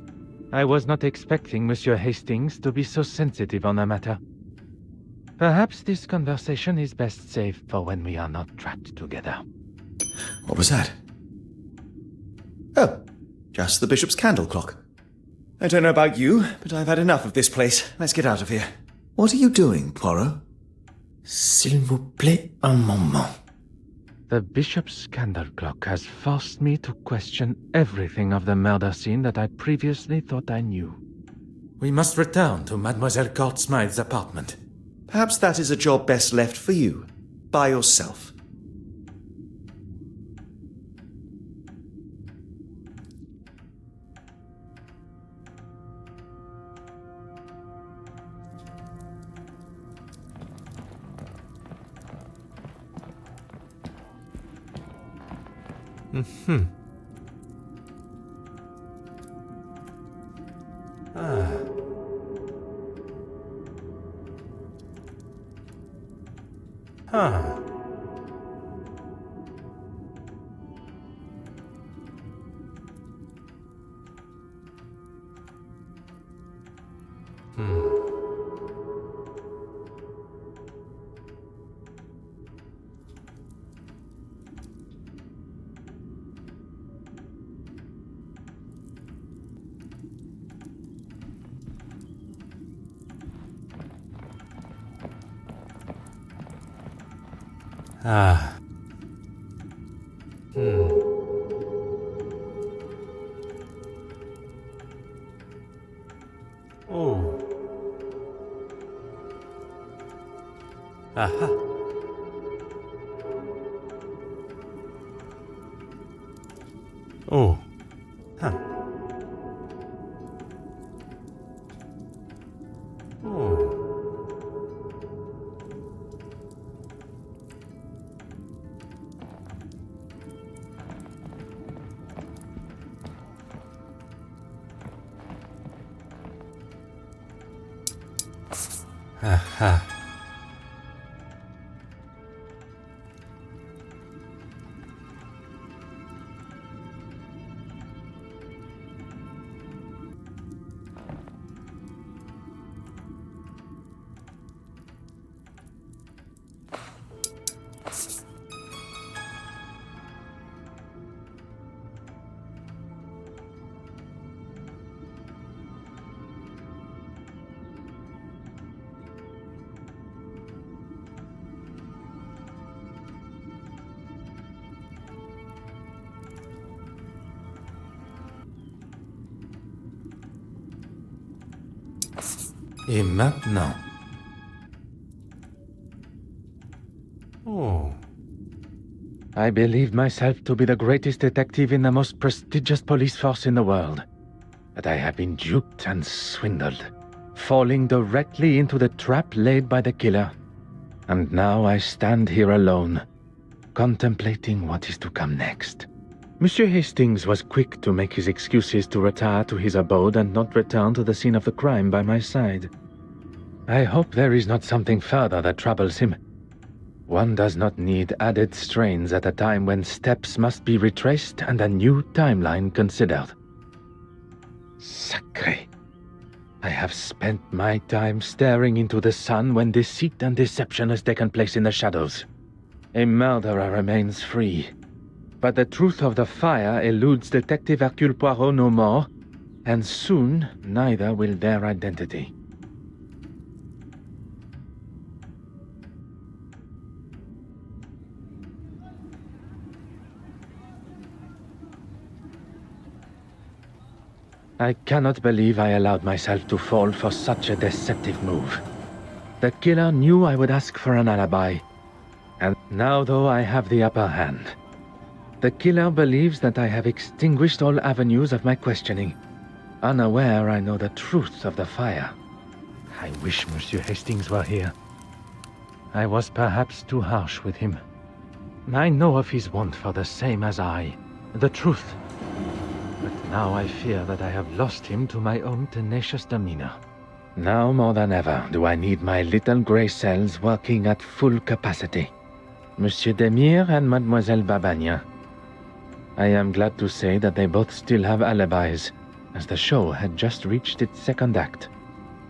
C: I was not expecting Monsieur Hastings to be so sensitive on the matter. Perhaps this conversation is best saved for when we are not trapped together.
D: What was that? Oh, just the bishop's candle clock. I don't know about you, but I've had enough of this place. Let's get out of here. What are you doing, Poirot?
G: S'il vous plaît, un moment.
C: The bishop's candle clock has forced me to question everything of the murder scene that I previously thought I knew.
B: We must return to Mademoiselle Court-Smythe's apartment.
D: Perhaps that is a job best left for you, by yourself.
E: Oh. Aha. Oh. Huh. Oh. Aha.
B: Et maintenant?
E: Oh.
C: I believe myself to be the greatest detective in the most prestigious police force in the world. But I have been duped and swindled, falling directly into the trap laid by the killer. And now I stand here alone, contemplating what is to come next. Monsieur Hastings was quick to make his excuses to retire to his abode and not return to the scene of the crime by my side. I hope there is not something further that troubles him. One does not need added strains at a time when steps must be retraced and a new timeline considered. Sacré. I have spent my time staring into the sun when deceit and deception has taken place in the shadows. A murderer remains free, but the truth of the fire eludes Detective Hercule Poirot no more, and soon neither will their identity. I cannot believe I allowed myself to fall for such a deceptive move. The killer knew I would ask for an alibi, and now though I have the upper hand, the killer believes that I have extinguished all avenues of my questioning, unaware I know the truth of the fire. I wish Monsieur Hastings were here. I was perhaps too harsh with him. I know of his want for the same as I, the truth. But now I fear that I have lost him to my own tenacious demeanor. Now more than ever do I need my little grey cells working at full capacity. Monsieur Demire and Mademoiselle Babagna. I am glad to say that they both still have alibis, as the show had just reached its second act.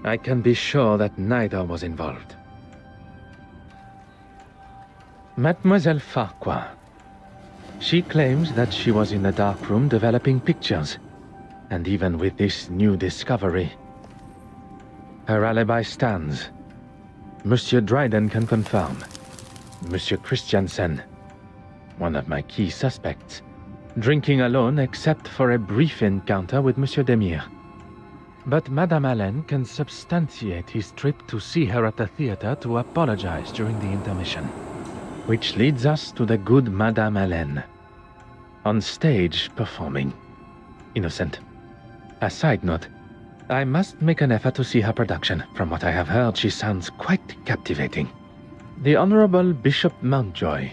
C: I can be sure that neither was involved. Mademoiselle Farquhar. She claims that she was in the dark room developing pictures, and even with this new discovery, her alibi stands. Monsieur Dryden can confirm. Monsieur Christiansen, one of my key suspects, drinking alone except for a brief encounter with Monsieur Demire. But Madame Allen can substantiate his trip to see her at the theater to apologize during the intermission. Which leads us to the good Madame Allen, on stage performing. Innocent. A side note, I must make an effort to see her production. From what I have heard, she sounds quite captivating. The Honorable Bishop Mountjoy.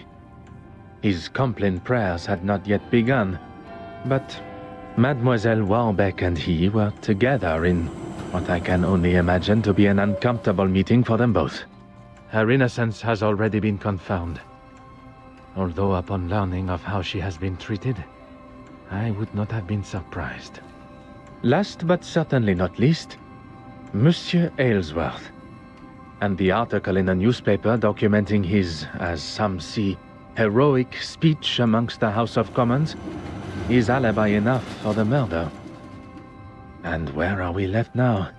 C: His Compline prayers had not yet begun, but Mademoiselle Warbeck and he were together in what I can only imagine to be an uncomfortable meeting for them both. Her innocence has already been confirmed, although upon learning of how she has been treated, I would not have been surprised. Last but certainly not least, Monsieur Aylesworth, and the article in the newspaper documenting his, as some see, heroic speech amongst the House of Commons is alibi enough for the murder. And where are we left now?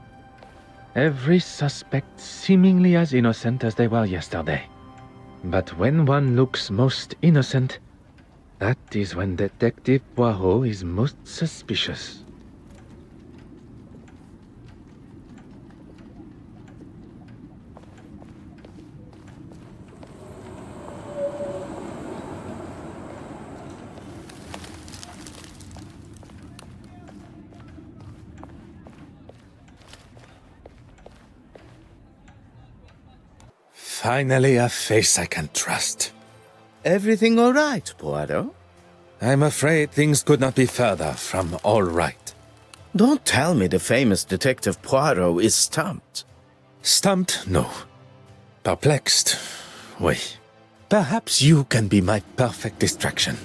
C: Every suspect seemingly as innocent as they were yesterday. But when one looks most innocent, that is when Detective Poirot is most suspicious.
B: Finally, a face I can trust.
G: Everything all right, Poirot?
B: I'm afraid things could not be further from all right.
G: Don't tell me the famous Detective Poirot is stumped.
B: Stumped? No. Perplexed? Oui. Perhaps you can be my perfect distraction.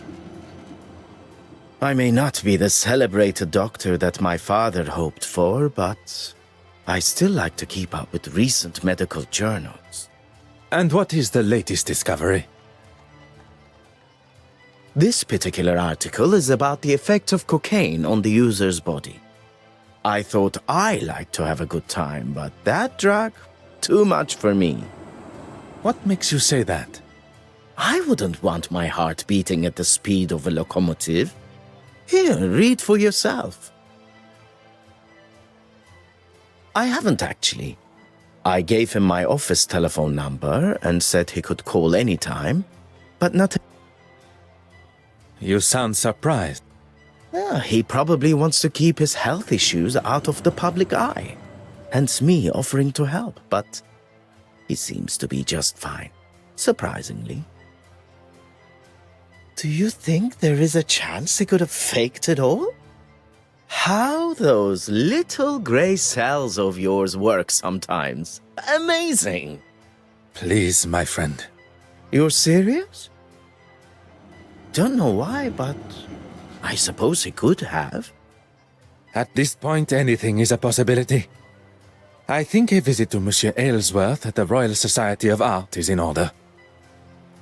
G: I may not be the celebrated doctor that my father hoped for, but I still like to keep up with recent medical journals.
B: And what is the latest discovery?
G: This particular article is about the effect of cocaine on the user's body. I thought I liked to have a good time, but that drug, too much for me.
B: What makes you say that?
G: I wouldn't want my heart beating at the speed of a locomotive. Here, read for yourself. I haven't actually. I gave him my office telephone number and said he could call any time, but not...
B: You sound surprised.
G: He probably wants to keep his health issues out of the public eye. Hence me offering to help, but he seems to be just fine, surprisingly. Do you think there is a chance he could have faked it all? How those little grey cells of yours work sometimes. Amazing!
B: Please, my friend.
G: You're serious? Don't know why, but I suppose he could have.
B: At this point, anything is a possibility. I think a visit to Monsieur Aylesworth at the Royal Society of Art is in order.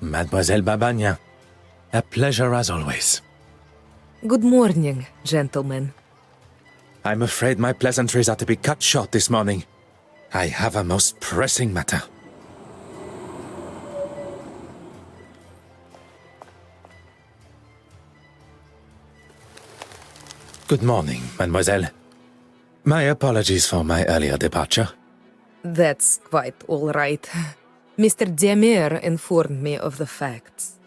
B: Mademoiselle Babagna, a pleasure as always.
J: Good morning, gentlemen.
B: I'm afraid my pleasantries are to be cut short this morning. I have a most pressing matter. Good morning, mademoiselle. My apologies for my earlier departure.
J: That's quite all right. Mr. Demir informed me of the facts.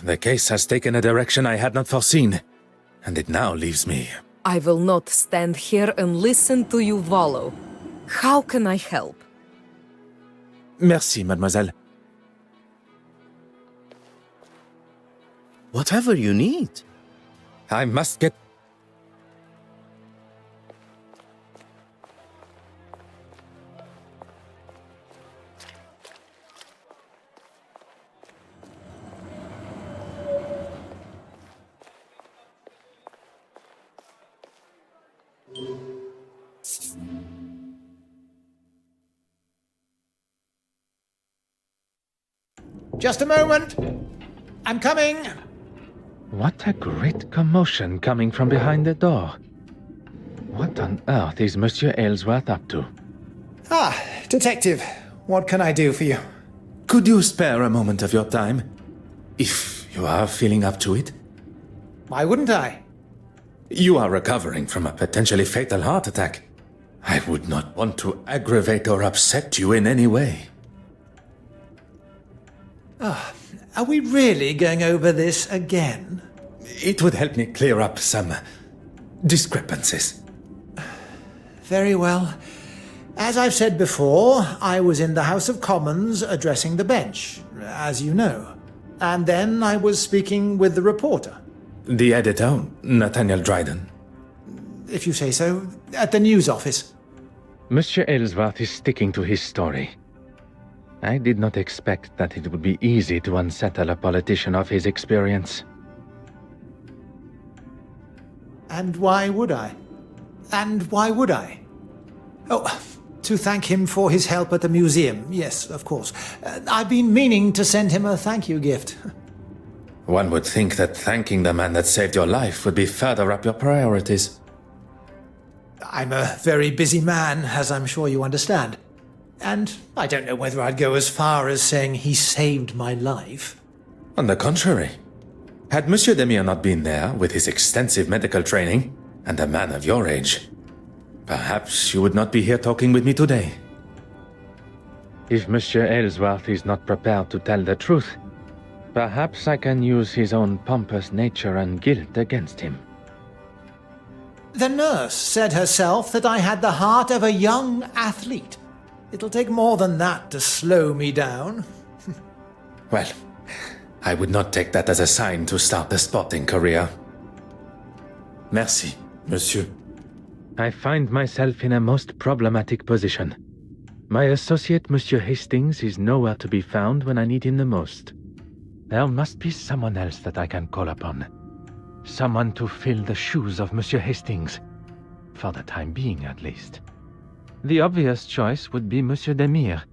B: The case has taken a direction I had not foreseen, and it now leaves me.
J: I will not stand here and listen to you wallow. How can I help?
B: Merci, mademoiselle.
G: Whatever you need.
B: I must get...
A: Just a moment. I'm coming.
C: What a great commotion coming from behind the door. What on earth is Monsieur Aylesworth up to?
A: Ah, detective. What can I do for you?
B: Could you spare a moment of your time? If you are feeling up to it?
A: Why wouldn't I?
B: You are recovering from a potentially fatal heart attack. I would not want to aggravate or upset you in any way.
A: Are we really going over this again?
B: It would help me clear up some discrepancies.
A: Very well. As I've said before, I was in the House of Commons addressing the bench, as you know. And then I was speaking with the reporter.
B: The editor, Nathaniel Dryden.
A: If you say so, at the news office.
C: Monsieur Aylesworth is sticking to his story. I did not expect that it would be easy to unsettle a politician of his experience.
A: And why would I? Oh, to thank him for his help at the museum. Yes, of course. I've been meaning to send him a thank you gift.
B: One would think that thanking the man that saved your life would be further up your priorities.
A: I'm a very busy man, as I'm sure you understand. And I don't know whether I'd go as far as saying he saved my life.
B: On the contrary. Had Monsieur Demir not been there with his extensive medical training, and a man of your age, perhaps you would not be here talking with me today.
C: If Monsieur Aylesworth is not prepared to tell the truth, perhaps I can use his own pompous nature and guilt against him.
A: The nurse said herself that I had the heart of a young athlete. It'll take more than that to slow me down.
B: Well, I would not take that as a sign to start a sporting career. Merci, monsieur.
C: I find myself in a most problematic position. My associate, Monsieur Hastings, is nowhere to be found when I need him the most. There must be someone else that I can call upon. Someone to fill the shoes of Monsieur Hastings. For the time being, at least. The obvious choice would be Monsieur Demir.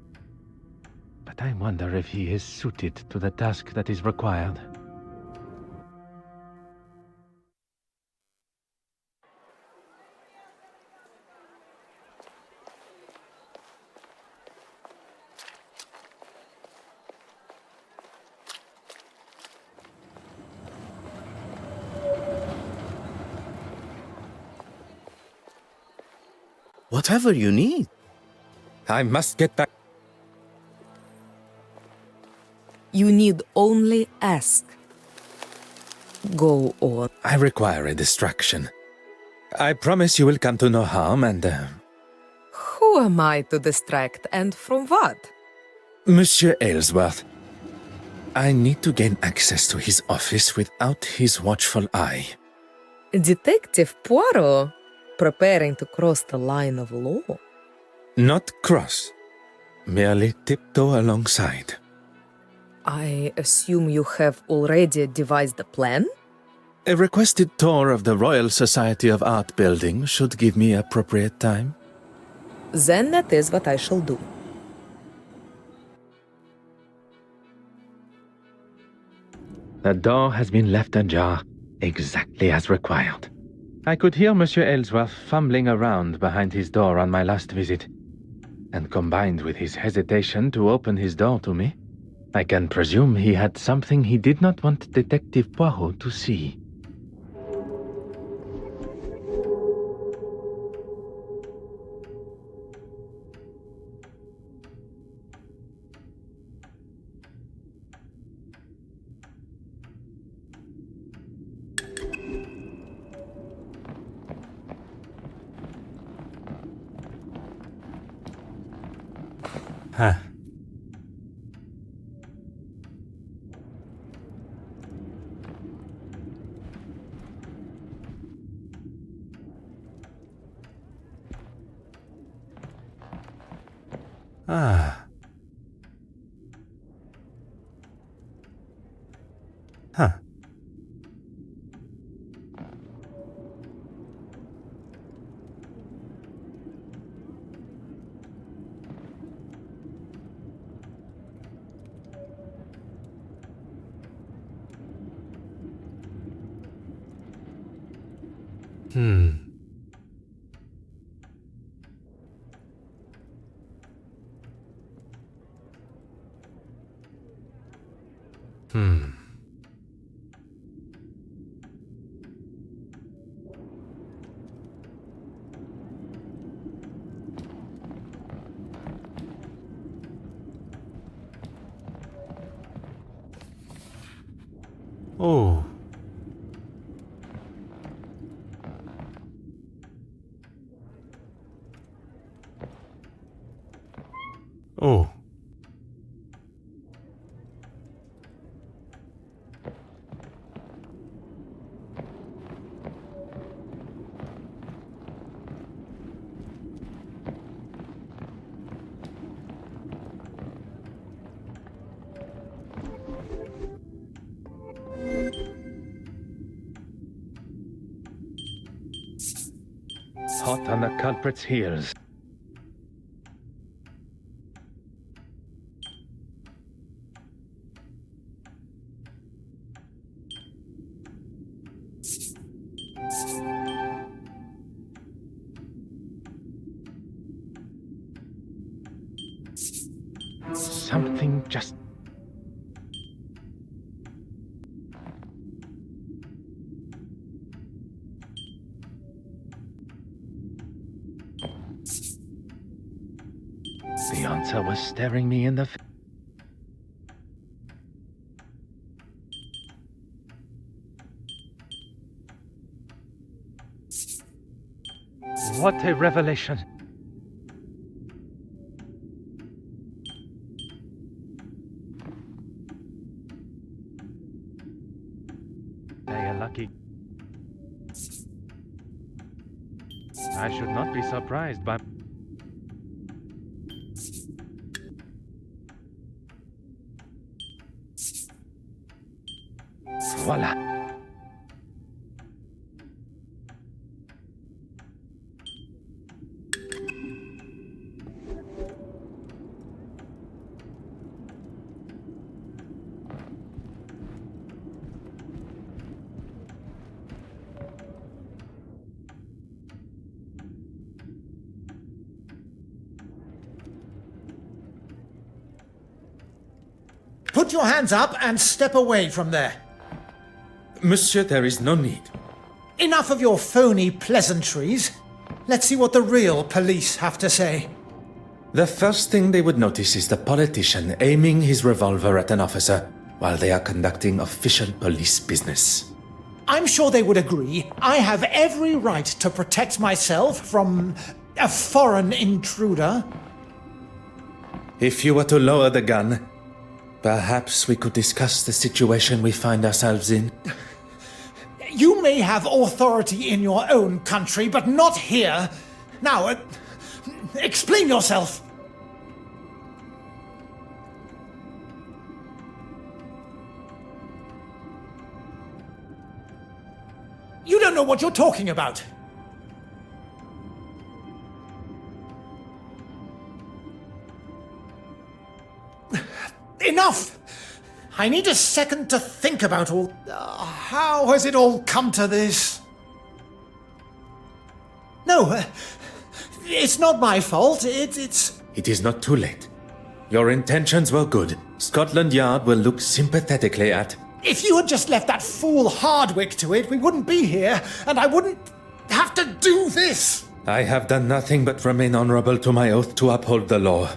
C: But I wonder if he is suited to the task that is required.
G: Whatever you need.
B: I must get back.
J: You need only ask. Go on.
B: I require a distraction. I promise you will come to no harm and...
J: Who am I to distract, and from what?
B: Monsieur Aylesworth, I need to gain access to his office without his watchful eye.
J: Detective Poirot, preparing to cross the line of law.
B: Not cross, merely tiptoe alongside.
J: I assume you have already devised a plan?
B: A requested tour of the Royal Society of Art building should give me appropriate time.
J: Then that is what I shall do.
C: The door has been left ajar, exactly as required. I could hear Monsieur Aylesworth fumbling around behind his door on my last visit, and combined with his hesitation to open his door to me, I can presume he had something he did not want Detective Poirot to see.
E: Huh. Ah. Huh. Hmm. Hmm. Oh. Oh.
C: Hot on the culprit's heels. Something just... The answer was staring me in the face. What a revelation! Lucky. I should not be surprised by... Voila!
A: Put your hands up and step away from there.
B: Monsieur, there is no need.
A: Enough of your phony pleasantries. Let's see what the real police have to say.
B: The first thing they would notice is the politician aiming his revolver at an officer while they are conducting official police business.
A: I'm sure they would agree. I have every right to protect myself from a foreign intruder.
B: If you were to lower the gun, perhaps we could discuss the situation we find ourselves in.
A: You may have authority in your own country, but not here. Now, explain yourself. You don't know what you're talking about. Enough! I need a second to think about all... how has it all come to this? No, it's not my fault. It's...
B: It is not too late. Your intentions were good. Scotland Yard will look sympathetically at...
A: If you had just left that fool Hardwick to it, we wouldn't be here, and I wouldn't have to do this.
B: I have done nothing but remain honorable to my oath to uphold the law.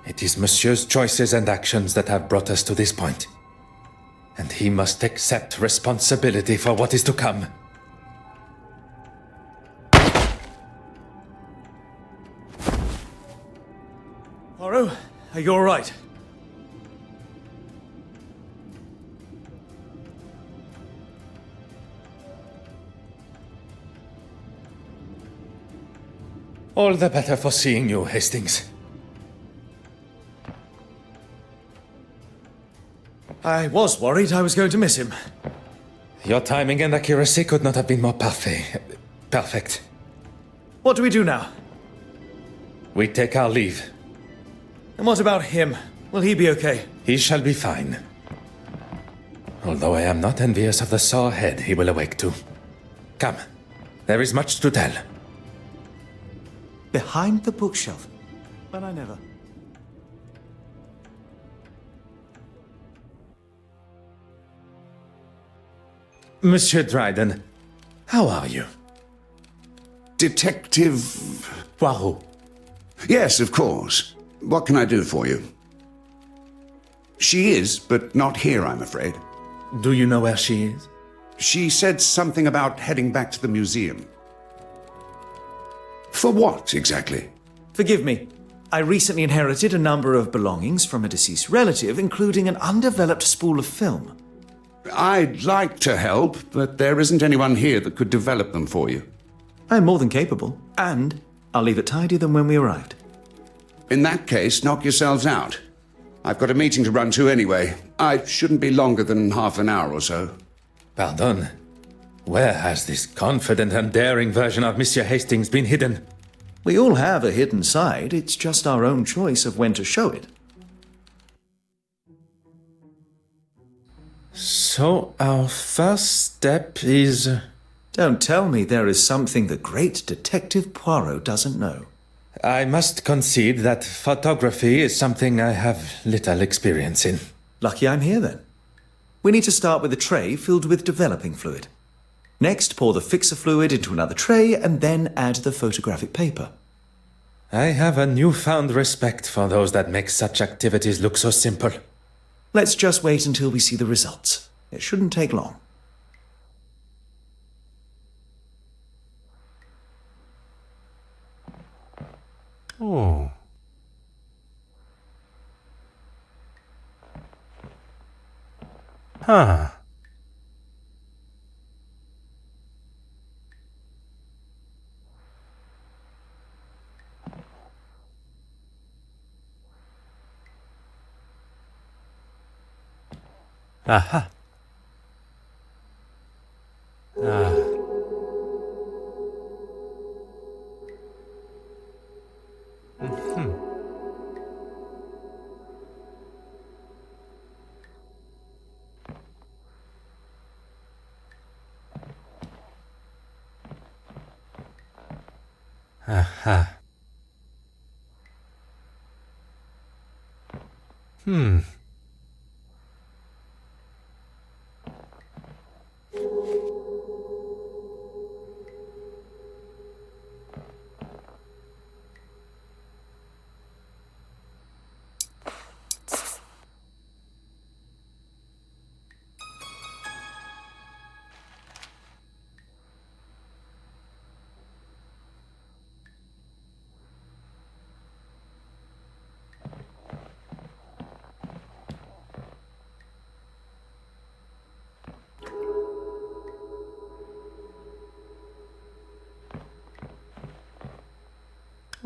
B: It is Monsieur's choices and actions that have brought us to this point, and he must accept responsibility for what is to come.
D: Poirot, are you all right?
B: All the better for seeing you, Hastings.
D: I was worried I was going to miss him.
B: Your timing and accuracy could not have been more perfect.
D: What do we do now?
B: We take our leave.
D: And what about him? Will he be okay?
B: He shall be fine. Although I am not envious of the sore head he will awake to. Come, there is much to tell.
D: Behind the bookshelf. But I never...
B: Monsieur Dryden, how are you?
F: Detective...
B: Poirot.
F: Yes, of course. What can I do for you? She is, but not here, I'm afraid.
B: Do you know where she is?
F: She said something about heading back to the museum. For what, exactly?
D: Forgive me. I recently inherited a number of belongings from a deceased relative, including an undeveloped spool of film.
F: I'd like to help, but there isn't anyone here that could develop them for you.
D: I'm more than capable, and I'll leave it tidier than when we arrived.
F: In that case, knock yourselves out. I've got a meeting to run to anyway. I shouldn't be longer than half an hour or so.
B: Pardon? Where has this confident and daring version of Monsieur Hastings been hidden?
D: We all have a hidden side. It's just our own choice of when to show it.
B: So our first step is...
D: Don't tell me there is something the great Detective Poirot doesn't know.
B: I must concede that photography is something I have little experience in.
D: Lucky I'm here then. We need to start with a tray filled with developing fluid. Next, pour the fixer fluid into another tray and then add the photographic paper.
B: I have a newfound respect for those that make such activities look so simple.
D: Let's just wait until we see the results. It shouldn't take long.
E: Oh. Huh. Aha. Ah. Aha.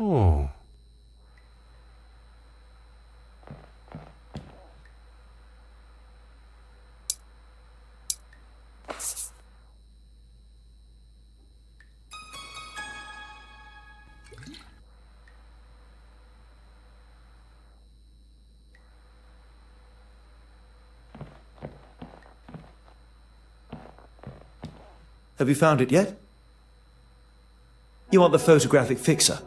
E: Oh.
D: Have you found it yet? You want the photographic fixer?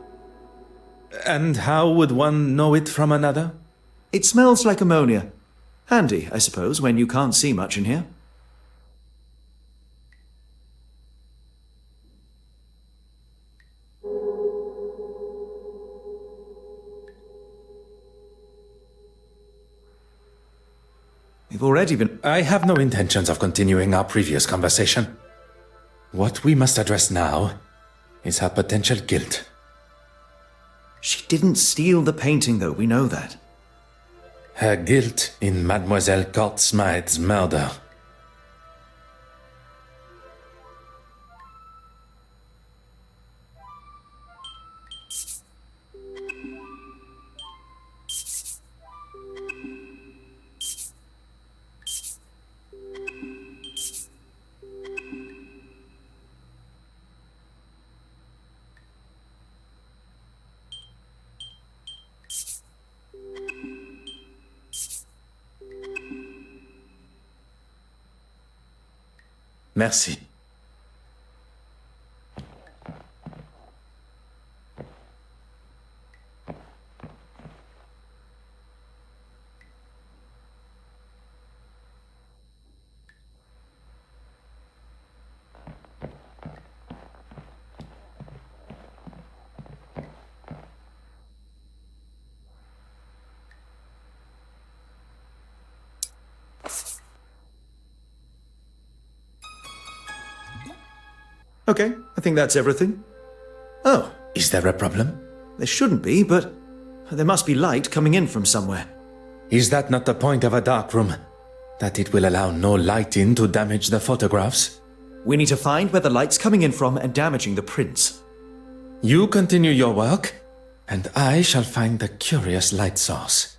B: And how would one know it from another?
D: It smells like ammonia. Handy, I suppose, when you can't see much in here. We've already been...
B: I have no intentions of continuing our previous conversation. What we must address now is her potential guilt.
D: She didn't steal the painting, though, we know that.
B: Her guilt in Mademoiselle Court Smythe's murder. Merci.
D: Okay, I think that's everything. Oh,
B: Is there a problem?
D: there shouldn't be, but there must be light coming in from somewhere.
B: Is that not the point of a dark room? That it will allow no light in to damage the photographs?
D: We need to find where the light's coming in from and damaging the prints.
B: You continue your work, and I shall find the curious light source.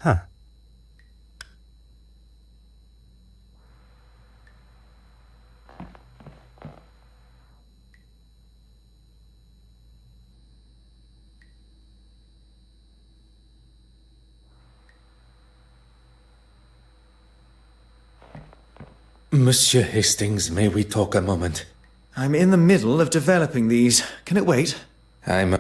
E: Huh.
B: Monsieur Hastings, may we talk a moment?
D: I'm in the middle of developing these. Can it wait?
B: I'm...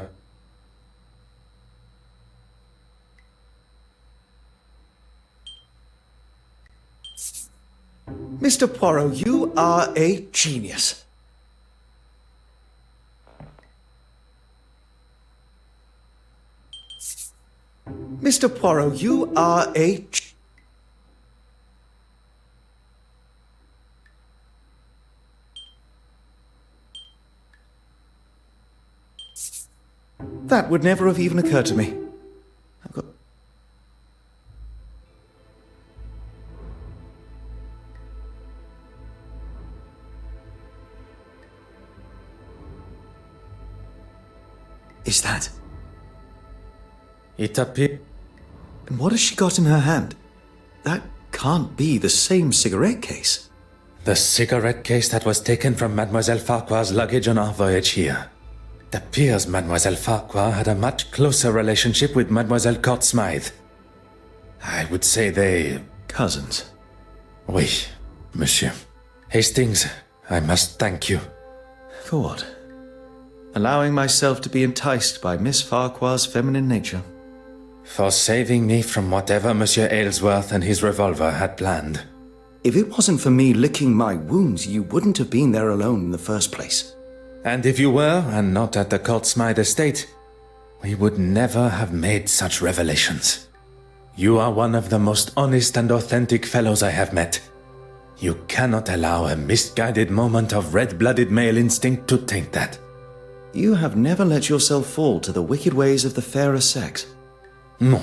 D: Mr. Poirot, you are a genius. Mr. Poirot, you are a... That would never have even occurred to me. I've got... Is that...
B: It appears...
D: And what has she got in her hand? That can't be the same cigarette case.
B: The cigarette case that was taken from Mademoiselle Farquhar's luggage on our voyage here. It appears Mademoiselle Farquhar had a much closer relationship with Mademoiselle Court Smythe. I would say they...
D: Cousins.
B: Oui, monsieur. Hastings, I must thank you.
D: For what? Allowing myself to be enticed by Miss Farquhar's feminine nature.
B: For saving me from whatever Monsieur Aylesworth and his revolver had planned.
D: If it wasn't for me licking my wounds, you wouldn't have been there alone in the first place.
B: And if you were, and not at the Court Smythe estate, we would never have made such revelations. You are one of the most honest and authentic fellows I have met. You cannot allow a misguided moment of red-blooded male instinct to taint that.
D: You have never let yourself fall to the wicked ways of the fairer sex.
B: No,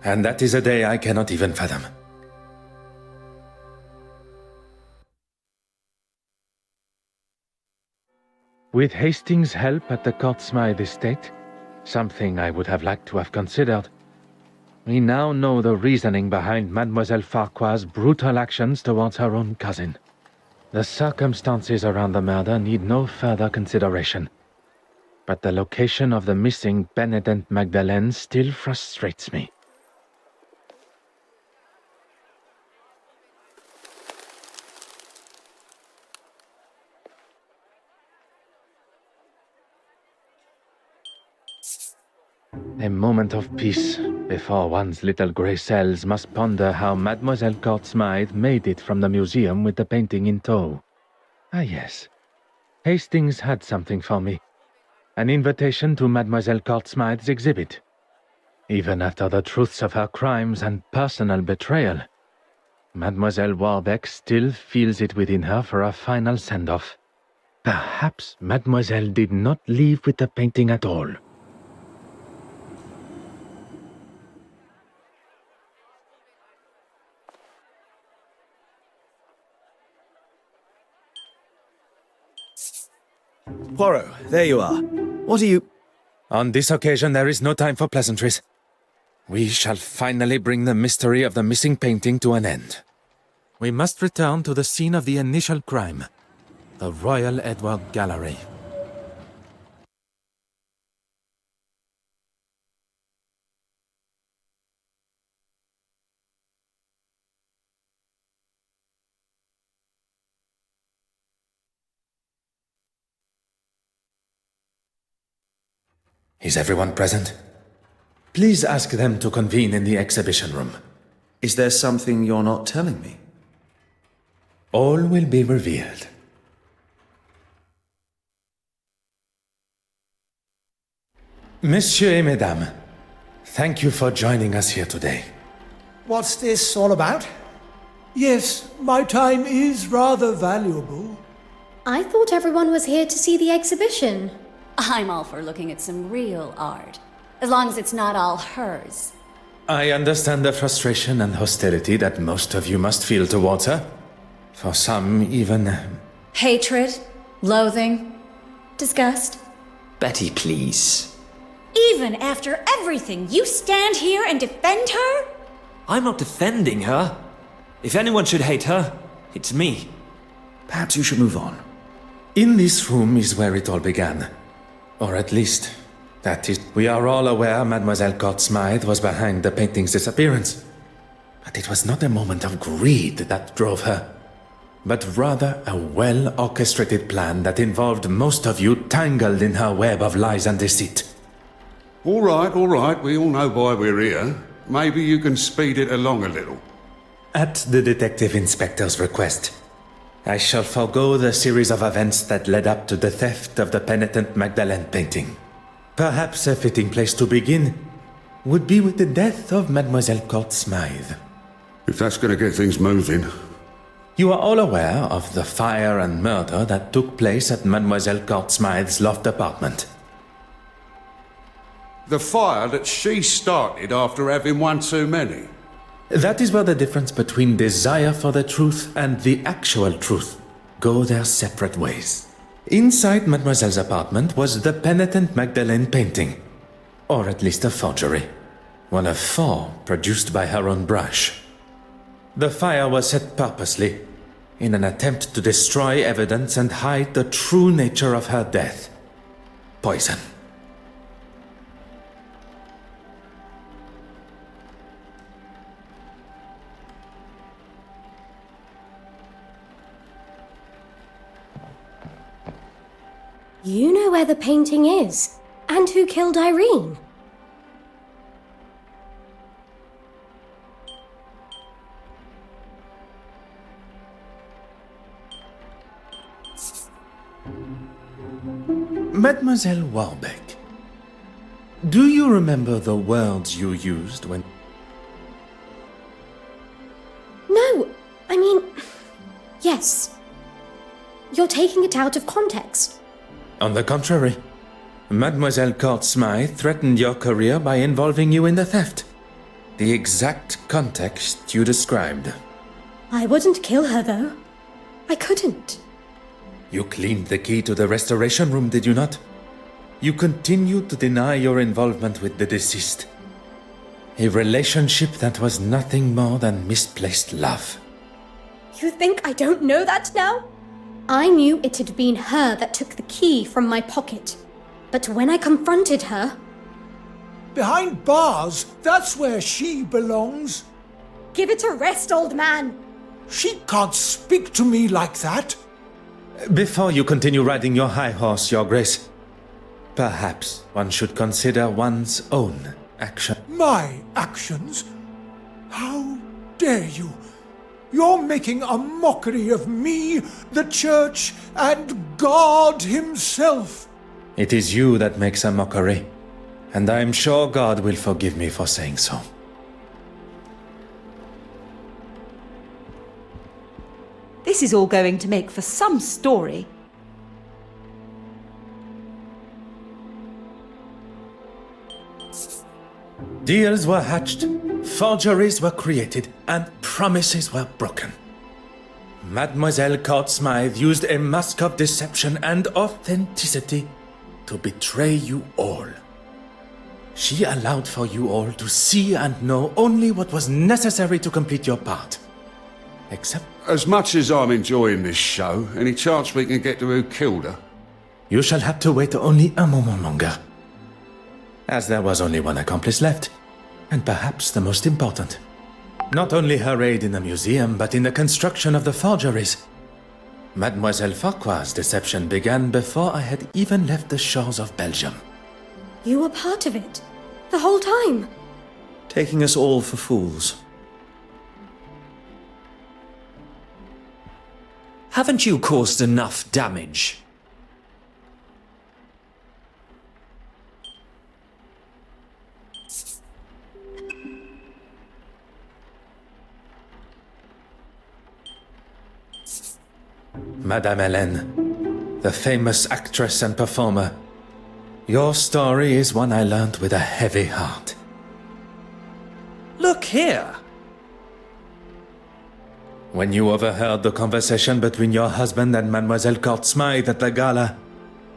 B: And that is a day I cannot even fathom.
C: With Hastings' help at the Court Smythe estate, something I would have liked to have considered, we now know the reasoning behind Mademoiselle Farquhar's brutal actions towards her own cousin. The circumstances around the murder need no further consideration, but the location of the missing penitent Magdalene still frustrates me. A moment of peace before one's little grey cells must ponder how Mademoiselle Court Smythe made it from the museum with the painting in tow. Ah yes, Hastings had something for me. An invitation to Mademoiselle Court Smythe's exhibit. Even after the truths of her crimes and personal betrayal, Mademoiselle Warbeck still feels it within her for a final send-off. Perhaps Mademoiselle did not leave with the painting at all.
D: Poirot, there you are. What are you...
B: On this occasion, there is no time for pleasantries. We shall finally bring the mystery of the missing painting to an end. We must return to the scene of the initial crime, the Royal Edward Gallery. Is everyone present? Please ask them to convene in the exhibition room.
D: Is there something you're not telling me?
B: All will be revealed. Messieurs et mesdames, thank you for joining us here today.
A: What's this all about? Yes, my time is rather valuable.
L: I thought everyone was here to see the exhibition.
I: I'm all for looking at some real art, as long as it's not all hers.
B: I understand the frustration and hostility that most of you must feel towards her. For some, even...
I: Hatred, loathing, disgust.
K: Betty, please.
I: Even after everything, you stand here and defend her?
K: I'm not defending her. If anyone should hate her, it's me.
D: Perhaps you should move on.
B: In this room is where it all began. Or at least, that is... We are all aware Mademoiselle Court Smythe was behind the painting's disappearance. But it was not a moment of greed that drove her, but rather a well-orchestrated plan that involved most of you tangled in her web of lies and deceit.
F: All right, we all know why we're here. Maybe you can speed it along a little.
B: At the detective inspector's request, I shall forego the series of events that led up to the theft of the penitent Magdalene painting. Perhaps a fitting place to begin would be with the death of Mademoiselle Court Smythe.
F: If that's going to get things moving.
B: You are all aware of the fire and murder that took place at Mademoiselle Court Smythe's loft apartment.
F: The fire that she started after having one too many.
B: That is where the difference between desire for the truth and the actual truth go their separate ways. Inside Mademoiselle's apartment was the penitent Magdalene painting, or at least a forgery, one of 4 produced by her own brush. The fire was set purposely, in an attempt to destroy evidence and hide the true nature of her death. Poison.
L: You know where the painting is, and who killed Irene.
B: Mademoiselle Warbeck, do you remember the words you used when...
L: No, I mean... Yes. You're taking it out of context.
B: On the contrary, Mademoiselle Court Smythe threatened your career by involving you in the theft. The exact context you described.
L: I wouldn't kill her, though. I couldn't.
B: You cleaned the key to the restoration room, did you not? You continued to deny your involvement with the deceased. A relationship that was nothing more than misplaced love.
L: You think I don't know that now? I knew it had been her that took the key from my pocket. But when I confronted her...
A: Behind bars, that's where she belongs.
L: Give it a rest, old man.
A: She can't speak to me like that.
B: Before you continue riding your high horse, Your Grace, perhaps one should consider one's own action.
A: My actions? How dare you? You're making a mockery of me, the Church, and God Himself.
B: It is you that makes a mockery, and I am sure God will forgive me for saying so.
H: This is all going to make for some story.
B: Deals were hatched, forgeries were created, and promises were broken. Mademoiselle Court-Smythe used a mask of deception and authenticity to betray you all. She allowed for you all to see and know only what was necessary to complete your part. Except...
F: As much as I'm enjoying this show, any chance we can get to who killed her?
B: You shall have to wait only a moment longer. As there was only one accomplice left, and perhaps the most important. Not only her aid in the museum, but in the construction of the forgeries. Mademoiselle Farquhar's deception began before I had even left the shores of Belgium.
L: You were part of it. The whole time.
D: Taking us all for fools.
K: Haven't you caused enough damage?
B: Madame Hélène, the famous actress and performer, your story is one I learned with a heavy heart.
A: Look here.
B: When you overheard the conversation between your husband and Mademoiselle Court-Smythe at the gala,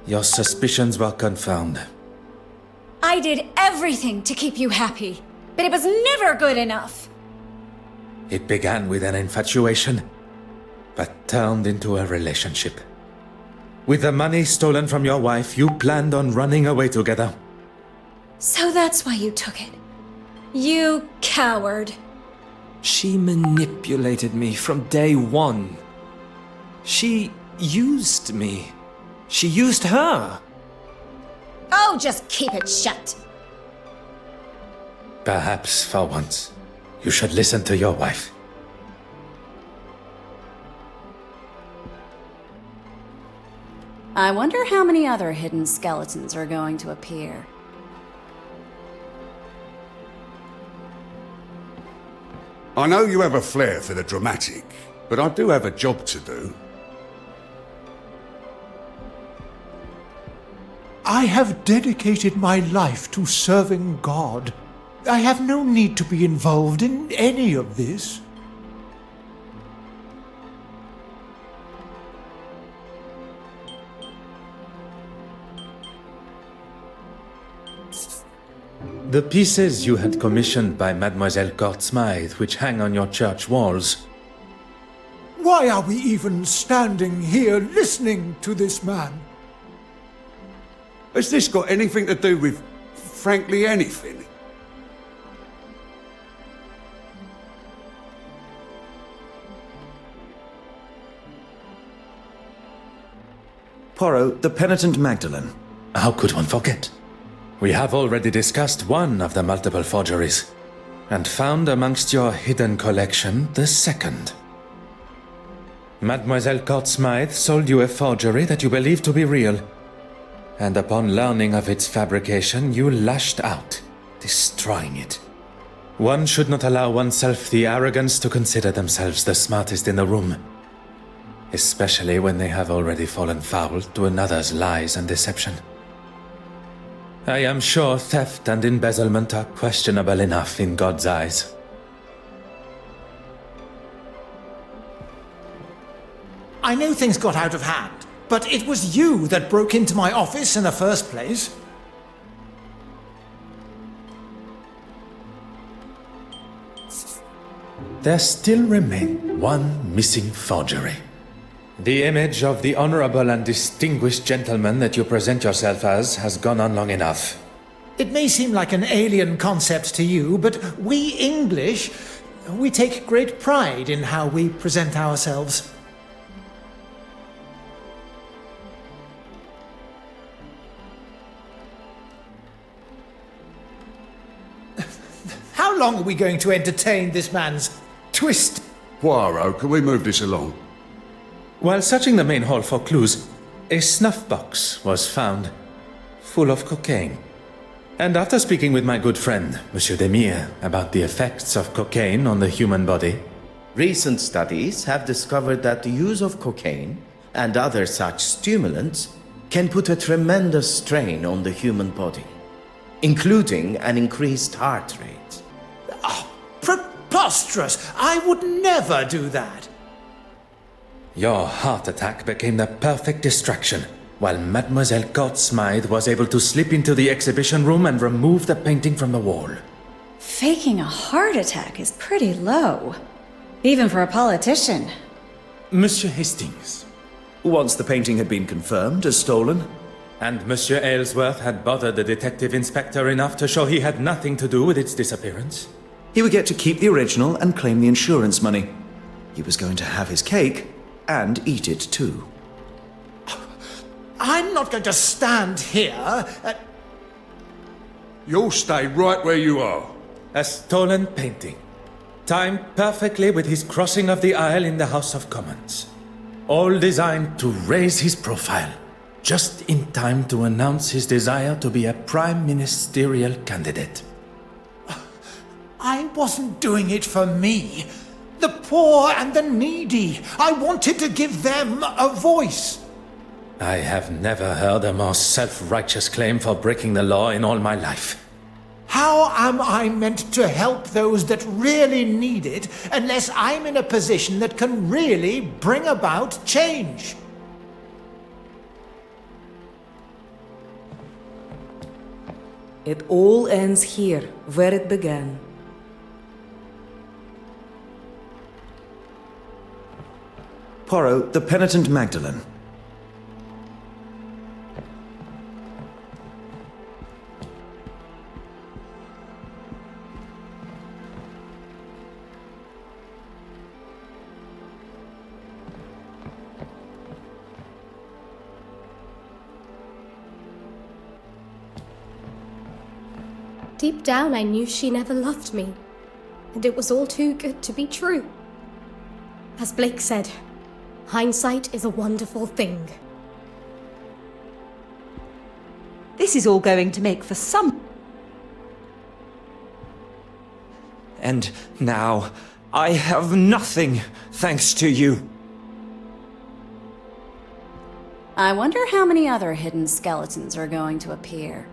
B: your suspicions were confirmed.
I: I did everything to keep you happy, but it was never good enough.
B: It began with an infatuation, but turned into a relationship. With the money stolen from your wife, you planned on running away together.
I: So that's why you took it. You coward.
K: She manipulated me from day one. She used me. She used her.
I: Oh, just keep it shut.
B: Perhaps, for once, you should listen to your wife.
I: I wonder how many other hidden skeletons are going to appear.
F: I know you have a flair for the dramatic, but I do have a job to do.
A: I have dedicated my life to serving God. I have no need to be involved in any of this.
B: The pieces you had commissioned by Mademoiselle Court-Smythe, which hang on your church walls.
A: Why are we even standing here listening to this man?
F: Has this got anything to do with, frankly, anything?
D: Poirot, the penitent Magdalene.
B: How could one forget? We have already discussed one of the multiple forgeries, and found amongst your hidden collection the second. Mademoiselle Court-Smythe sold you a forgery that you believed to be real, and upon learning of its fabrication, you lashed out, destroying it. One should not allow oneself the arrogance to consider themselves the smartest in the room, especially when they have already fallen foul to another's lies and deception. I am sure theft and embezzlement are questionable enough in God's eyes.
A: I know things got out of hand, but it was you that broke into my office in the first place.
B: There still remained one missing forgery. The image of the honorable and distinguished gentleman that you present yourself as has gone on long enough.
A: It may seem like an alien concept to you, but we English, we take great pride in how we present ourselves. How long are we going to entertain this man's twist?
F: Poirot, can we move this along?
B: While searching the main hall for clues, a snuff box was found, full of cocaine. And after speaking with my good friend, Monsieur Demire, about the effects of cocaine on the human body,
G: Recent studies have discovered that the use of cocaine and other such stimulants can put a tremendous strain on the human body, including an increased heart rate.
A: Oh, preposterous! I would never do that.
B: your heart attack became the perfect distraction, while Mademoiselle Court Smythe was able to slip into the exhibition room and remove the painting from the wall.
I: Faking a heart attack is pretty low, even for a politician.
B: Monsieur Hastings.
D: Once the painting had been confirmed as stolen.
B: And Monsieur Aylesworth had bothered the detective inspector enough to show he had nothing to do with its disappearance.
D: He would get to keep the original and claim the insurance money. He was going to have his cake and eat it too.
A: I'm not going to stand here.
F: You'll stay right where you are.
B: A stolen painting, timed perfectly with his crossing of the aisle in the House of Commons. All designed to raise his profile, just in time to announce his desire to be a prime ministerial candidate.
A: I wasn't doing it for me. The poor and the needy. I wanted to give them a voice.
B: I have never heard a more self-righteous claim for breaking the law in all my life.
A: How am I meant to help those that really need it unless I'm in a position that can really bring about change?
J: It all ends here, where it began.
D: Poirot, the penitent Magdalene.
L: Deep down, I knew she never loved me, and it was all too good to be true. As Blake said, hindsight is a wonderful thing.
H: This is all going to make for some...
K: And now, I have nothing, thanks to you.
I: I wonder how many other hidden skeletons are going to appear.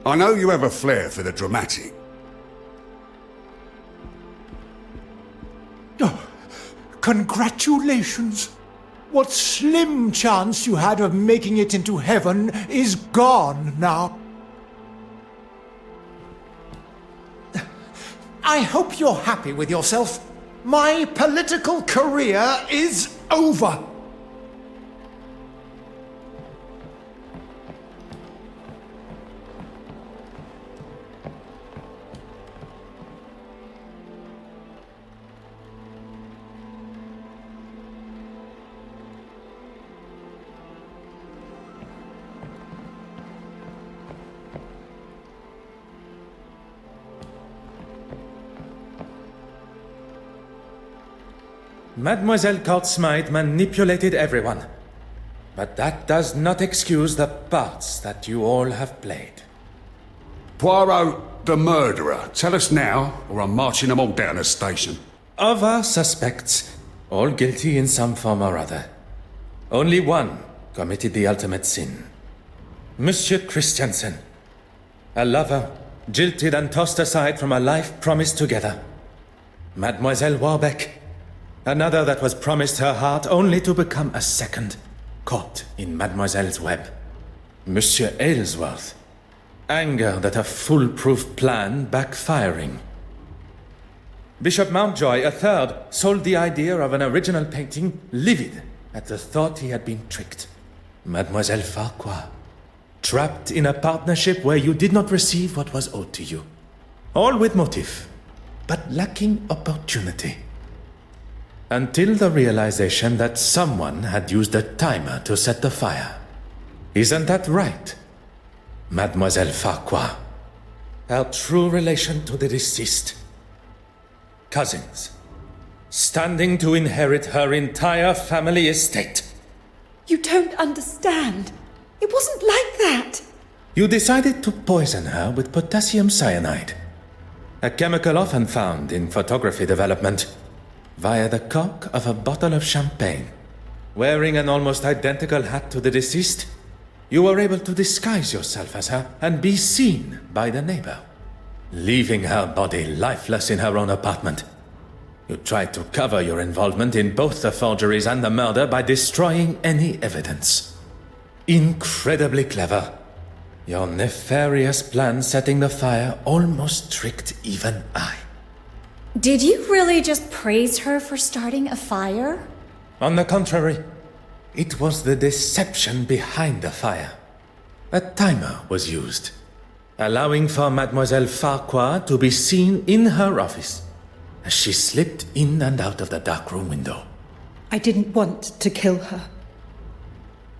F: I know you have a flair for the dramatic.
A: Oh, congratulations! What slim chance you had of making it into heaven is gone now. I hope you're happy with yourself. My political career is over.
B: Mademoiselle Court Smythe manipulated everyone. But that does not excuse the parts that you all have played.
F: Poirot, the murderer. Tell us now, or I'm marching them all down the station.
B: Of our suspects, all guilty in some form or other, only one committed the ultimate sin. Monsieur Christiansen, a lover, jilted and tossed aside from a life promised together. Mademoiselle Warbeck, another that was promised her heart only to become a second, caught in Mademoiselle's web. Monsieur Aylesworth, angered at a foolproof plan backfiring. Bishop Mountjoy, a third, sold the idea of an original painting, livid at the thought he had been tricked. Mademoiselle Farquhar, trapped in a partnership where you did not receive what was owed to you. All with motive, but lacking opportunity. Until the realization that someone had used a timer to set the fire. Isn't that right, Mademoiselle Farquhar? Our true relation to the deceased. Cousins, standing to inherit her entire family estate.
H: You don't understand. It wasn't like that.
B: You decided to poison her with potassium cyanide, a chemical often found in photography development, via the cork of a bottle of champagne. Wearing an almost identical hat to the deceased, you were able to disguise yourself as her and be seen by the neighbor, leaving her body lifeless in her own apartment. You tried to cover your involvement in both the forgeries and the murder by destroying any evidence. Incredibly clever. Your nefarious plan setting the fire almost tricked even I.
I: Did you really just praise her for starting a fire?
B: On the contrary, it was the deception behind the fire. A timer was used, allowing for Mademoiselle Farquhar to be seen in her office as she slipped in and out of the darkroom window.
H: I didn't want to kill her,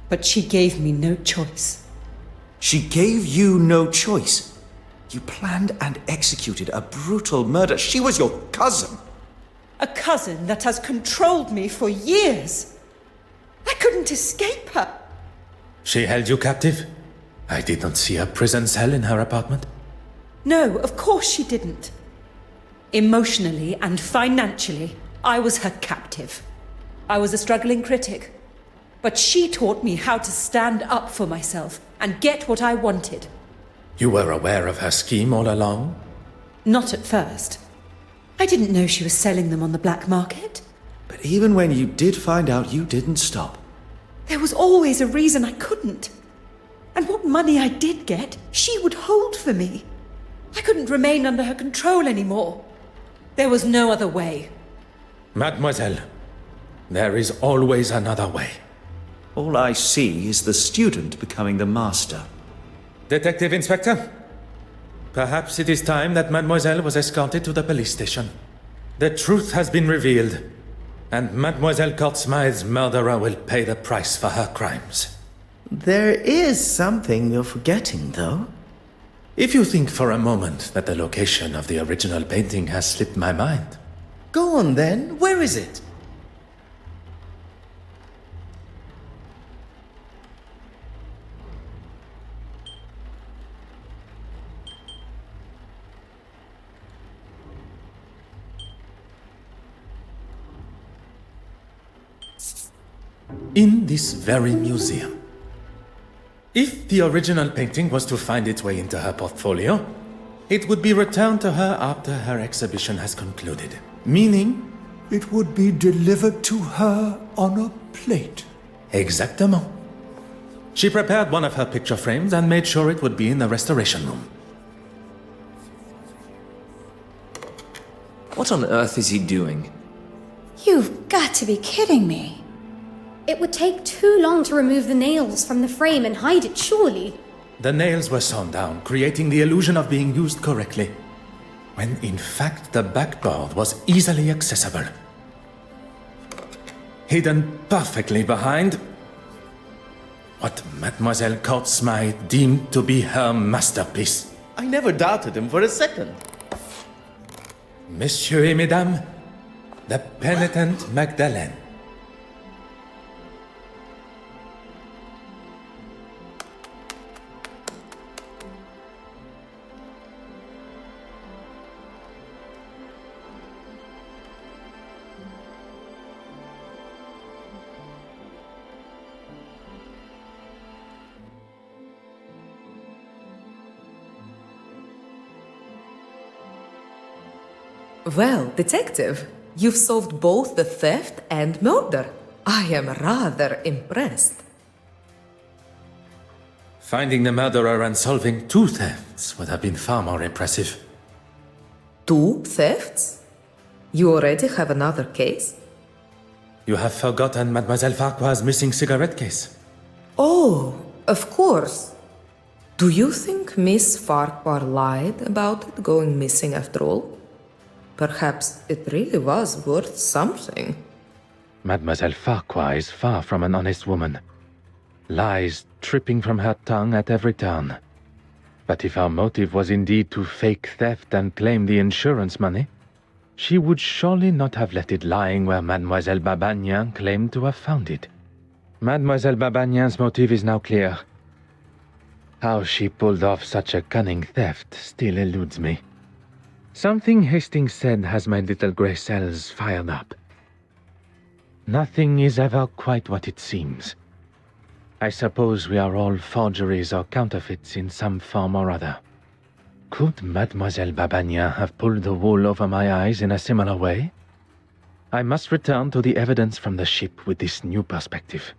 H: but she gave me no choice.
D: She gave you no choice. You planned and executed a brutal murder. She was your cousin.
H: A cousin that has controlled me for years. I couldn't escape her.
B: She held you captive? I did not see a prison cell in her apartment.
H: No, of course she didn't. Emotionally and financially, I was her captive. I was a struggling critic. But she taught me how to stand up for myself and get what I wanted.
B: You were aware of her scheme all along?
H: Not at first. I didn't know she was selling them on the black market.
D: But even when you did find out, you didn't stop.
H: There was always a reason I couldn't. And what money I did get, she would hold for me. I couldn't remain under her control anymore. There was no other way.
B: Mademoiselle, there is always another way.
D: All I see is the student becoming the master.
B: Detective Inspector, perhaps it is time that Mademoiselle was escorted to the police station. The truth has been revealed, and Mademoiselle Courtsmythe's murderer will pay the price for her crimes.
G: There is something you're forgetting, though.
B: If you think for a moment that the location of the original painting has slipped my mind.
G: Go on then, where is it?
B: In this very museum. If the original painting was to find its way into her portfolio, it would be returned to her after her exhibition has concluded. Meaning,
A: it would be delivered to her on a plate.
B: Exactement. She prepared one of her picture frames and made sure it would be in the restoration room.
K: What on earth is he doing?
I: You've got to be kidding me.
L: It would take too long to remove the nails from the frame and hide it, surely.
B: The nails were sewn down, creating the illusion of being used correctly, when in fact the backboard was easily accessible. Hidden perfectly behind what Mademoiselle Courtsmythe deemed to be her masterpiece.
G: I never doubted him for a second.
B: Messieurs et Mesdames, the penitent Magdalene.
J: Well, detective, you've solved both the theft and murder. I am rather impressed.
B: Finding the murderer and solving 2 thefts would have been far more impressive.
J: 2 thefts? You already have another case?
B: You have forgotten Mademoiselle Farquhar's missing cigarette case.
J: Oh, of course. Do you think Miss Farquhar lied about it going missing after all? Perhaps it really was worth something.
C: Mademoiselle Farquhar is far from an honest woman. Lies tripping from her tongue at every turn. But if her motive was indeed to fake theft and claim the insurance money, she would surely not have left it lying where Mademoiselle Babagnan claimed to have found it. Mademoiselle Babagnan's motive is now clear. How she pulled off such a cunning theft still eludes me. Something Hastings said has my little grey cells fired up. Nothing is ever quite what it seems. I suppose we are all forgeries or counterfeits in some form or other. Could Mademoiselle Babagnan have pulled the wool over my eyes in a similar way? I must return to the evidence from the ship with this new perspective.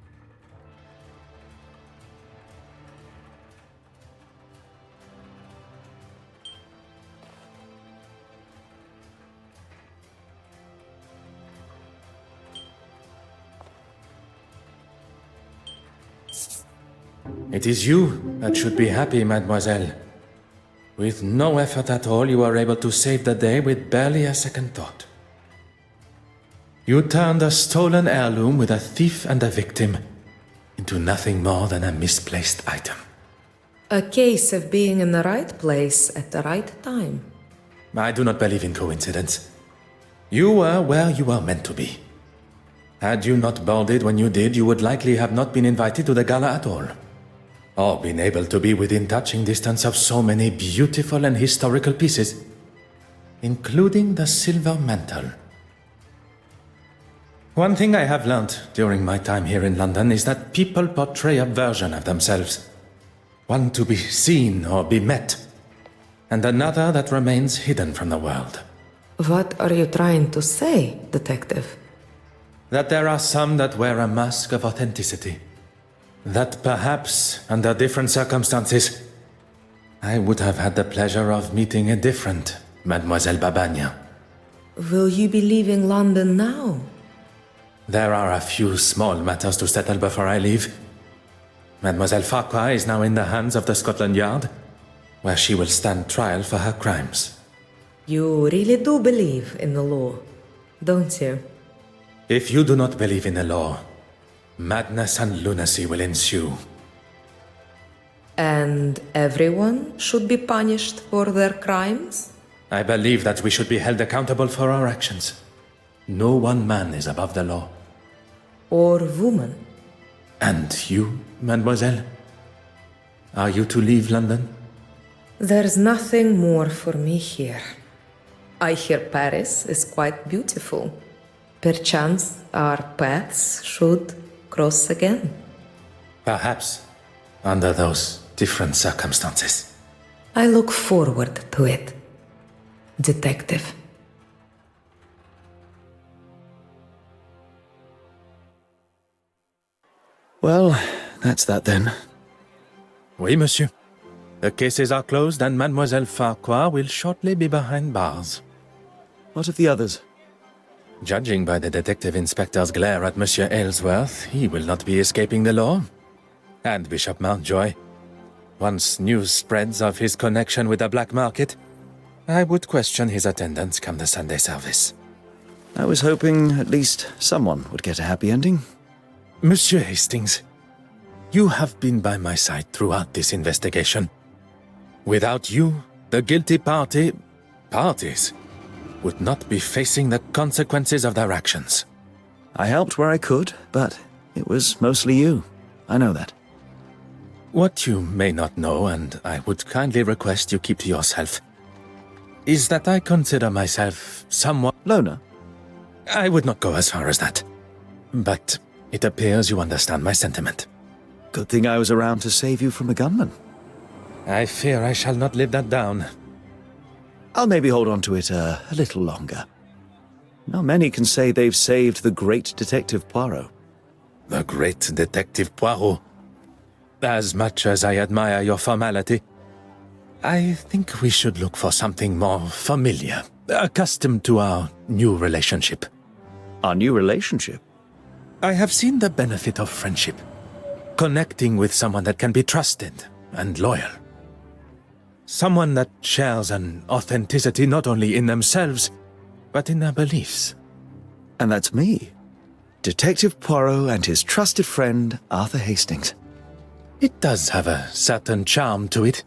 B: It is you that should be happy, mademoiselle. With no effort at all, you were able to save the day with barely a second thought. You turned a stolen heirloom with a thief and a victim into nothing more than a misplaced item.
J: A case of being in the right place at the right time.
B: I do not believe in coincidence. You were where you were meant to be. Had you not boarded when you did, you would likely have not been invited to the gala at all, or been able to be within touching distance of so many beautiful and historical pieces, including the silver mantle. One thing I have learned during my time here in London is that people portray a version of themselves, one to be seen or be met, and another that remains hidden from the world.
J: What are you trying to say, detective?
B: That there are some that wear a mask of authenticity. That perhaps, under different circumstances, I would have had the pleasure of meeting a different Mademoiselle Babagnan.
J: Will you be leaving London now?
B: There are a few small matters to settle before I leave. Mademoiselle Farquhar is now in the hands of the Scotland Yard, where she will stand trial for her crimes.
J: You really do believe in the law, don't you?
B: If you do not believe in the law, madness and lunacy will ensue.
J: And everyone should be punished for their crimes?
B: I believe that we should be held accountable for our actions. No one man is above the law.
J: Or woman.
B: And you, mademoiselle? Are you to leave London?
J: There's nothing more for me here. I hear Paris is quite beautiful. Perchance our paths should cross again.
B: Perhaps, under those different circumstances.
J: I look forward to it, detective.
D: Well, that's that then.
B: Oui, monsieur. The cases are closed and Mademoiselle Farquhar will shortly be behind bars.
D: What of the others?
B: Judging by the detective inspector's glare at Monsieur Aylesworth, he will not be escaping the law. And Bishop Mountjoy. Once news spreads of his connection with the black market, I would question his attendance come the Sunday service.
D: I was hoping at least someone would get a happy ending.
B: Monsieur Hastings, you have been by my side throughout this investigation. Without you, the guilty parties, would not be facing the consequences of their actions.
D: I helped where I could, but it was mostly you. I know that.
B: What you may not know, and I would kindly request you keep to yourself, is that I consider myself somewhat...
D: Loner?
B: I would not go as far as that. But it appears you understand my sentiment.
D: Good thing I was around to save you from a gunman.
B: I fear I shall not live that down.
D: I'll maybe hold on to it a little longer. Not many can say they've saved the great Detective Poirot.
B: The great Detective Poirot. As much as I admire your formality, I think we should look for something more familiar, accustomed to our new relationship.
D: Our new relationship?
B: I have seen the benefit of friendship. Connecting with someone that can be trusted and loyal. Someone that shares an authenticity not only in themselves, but in their beliefs.
D: And that's me. Detective Poirot and his trusted friend, Arthur Hastings.
B: It does have a certain charm to it.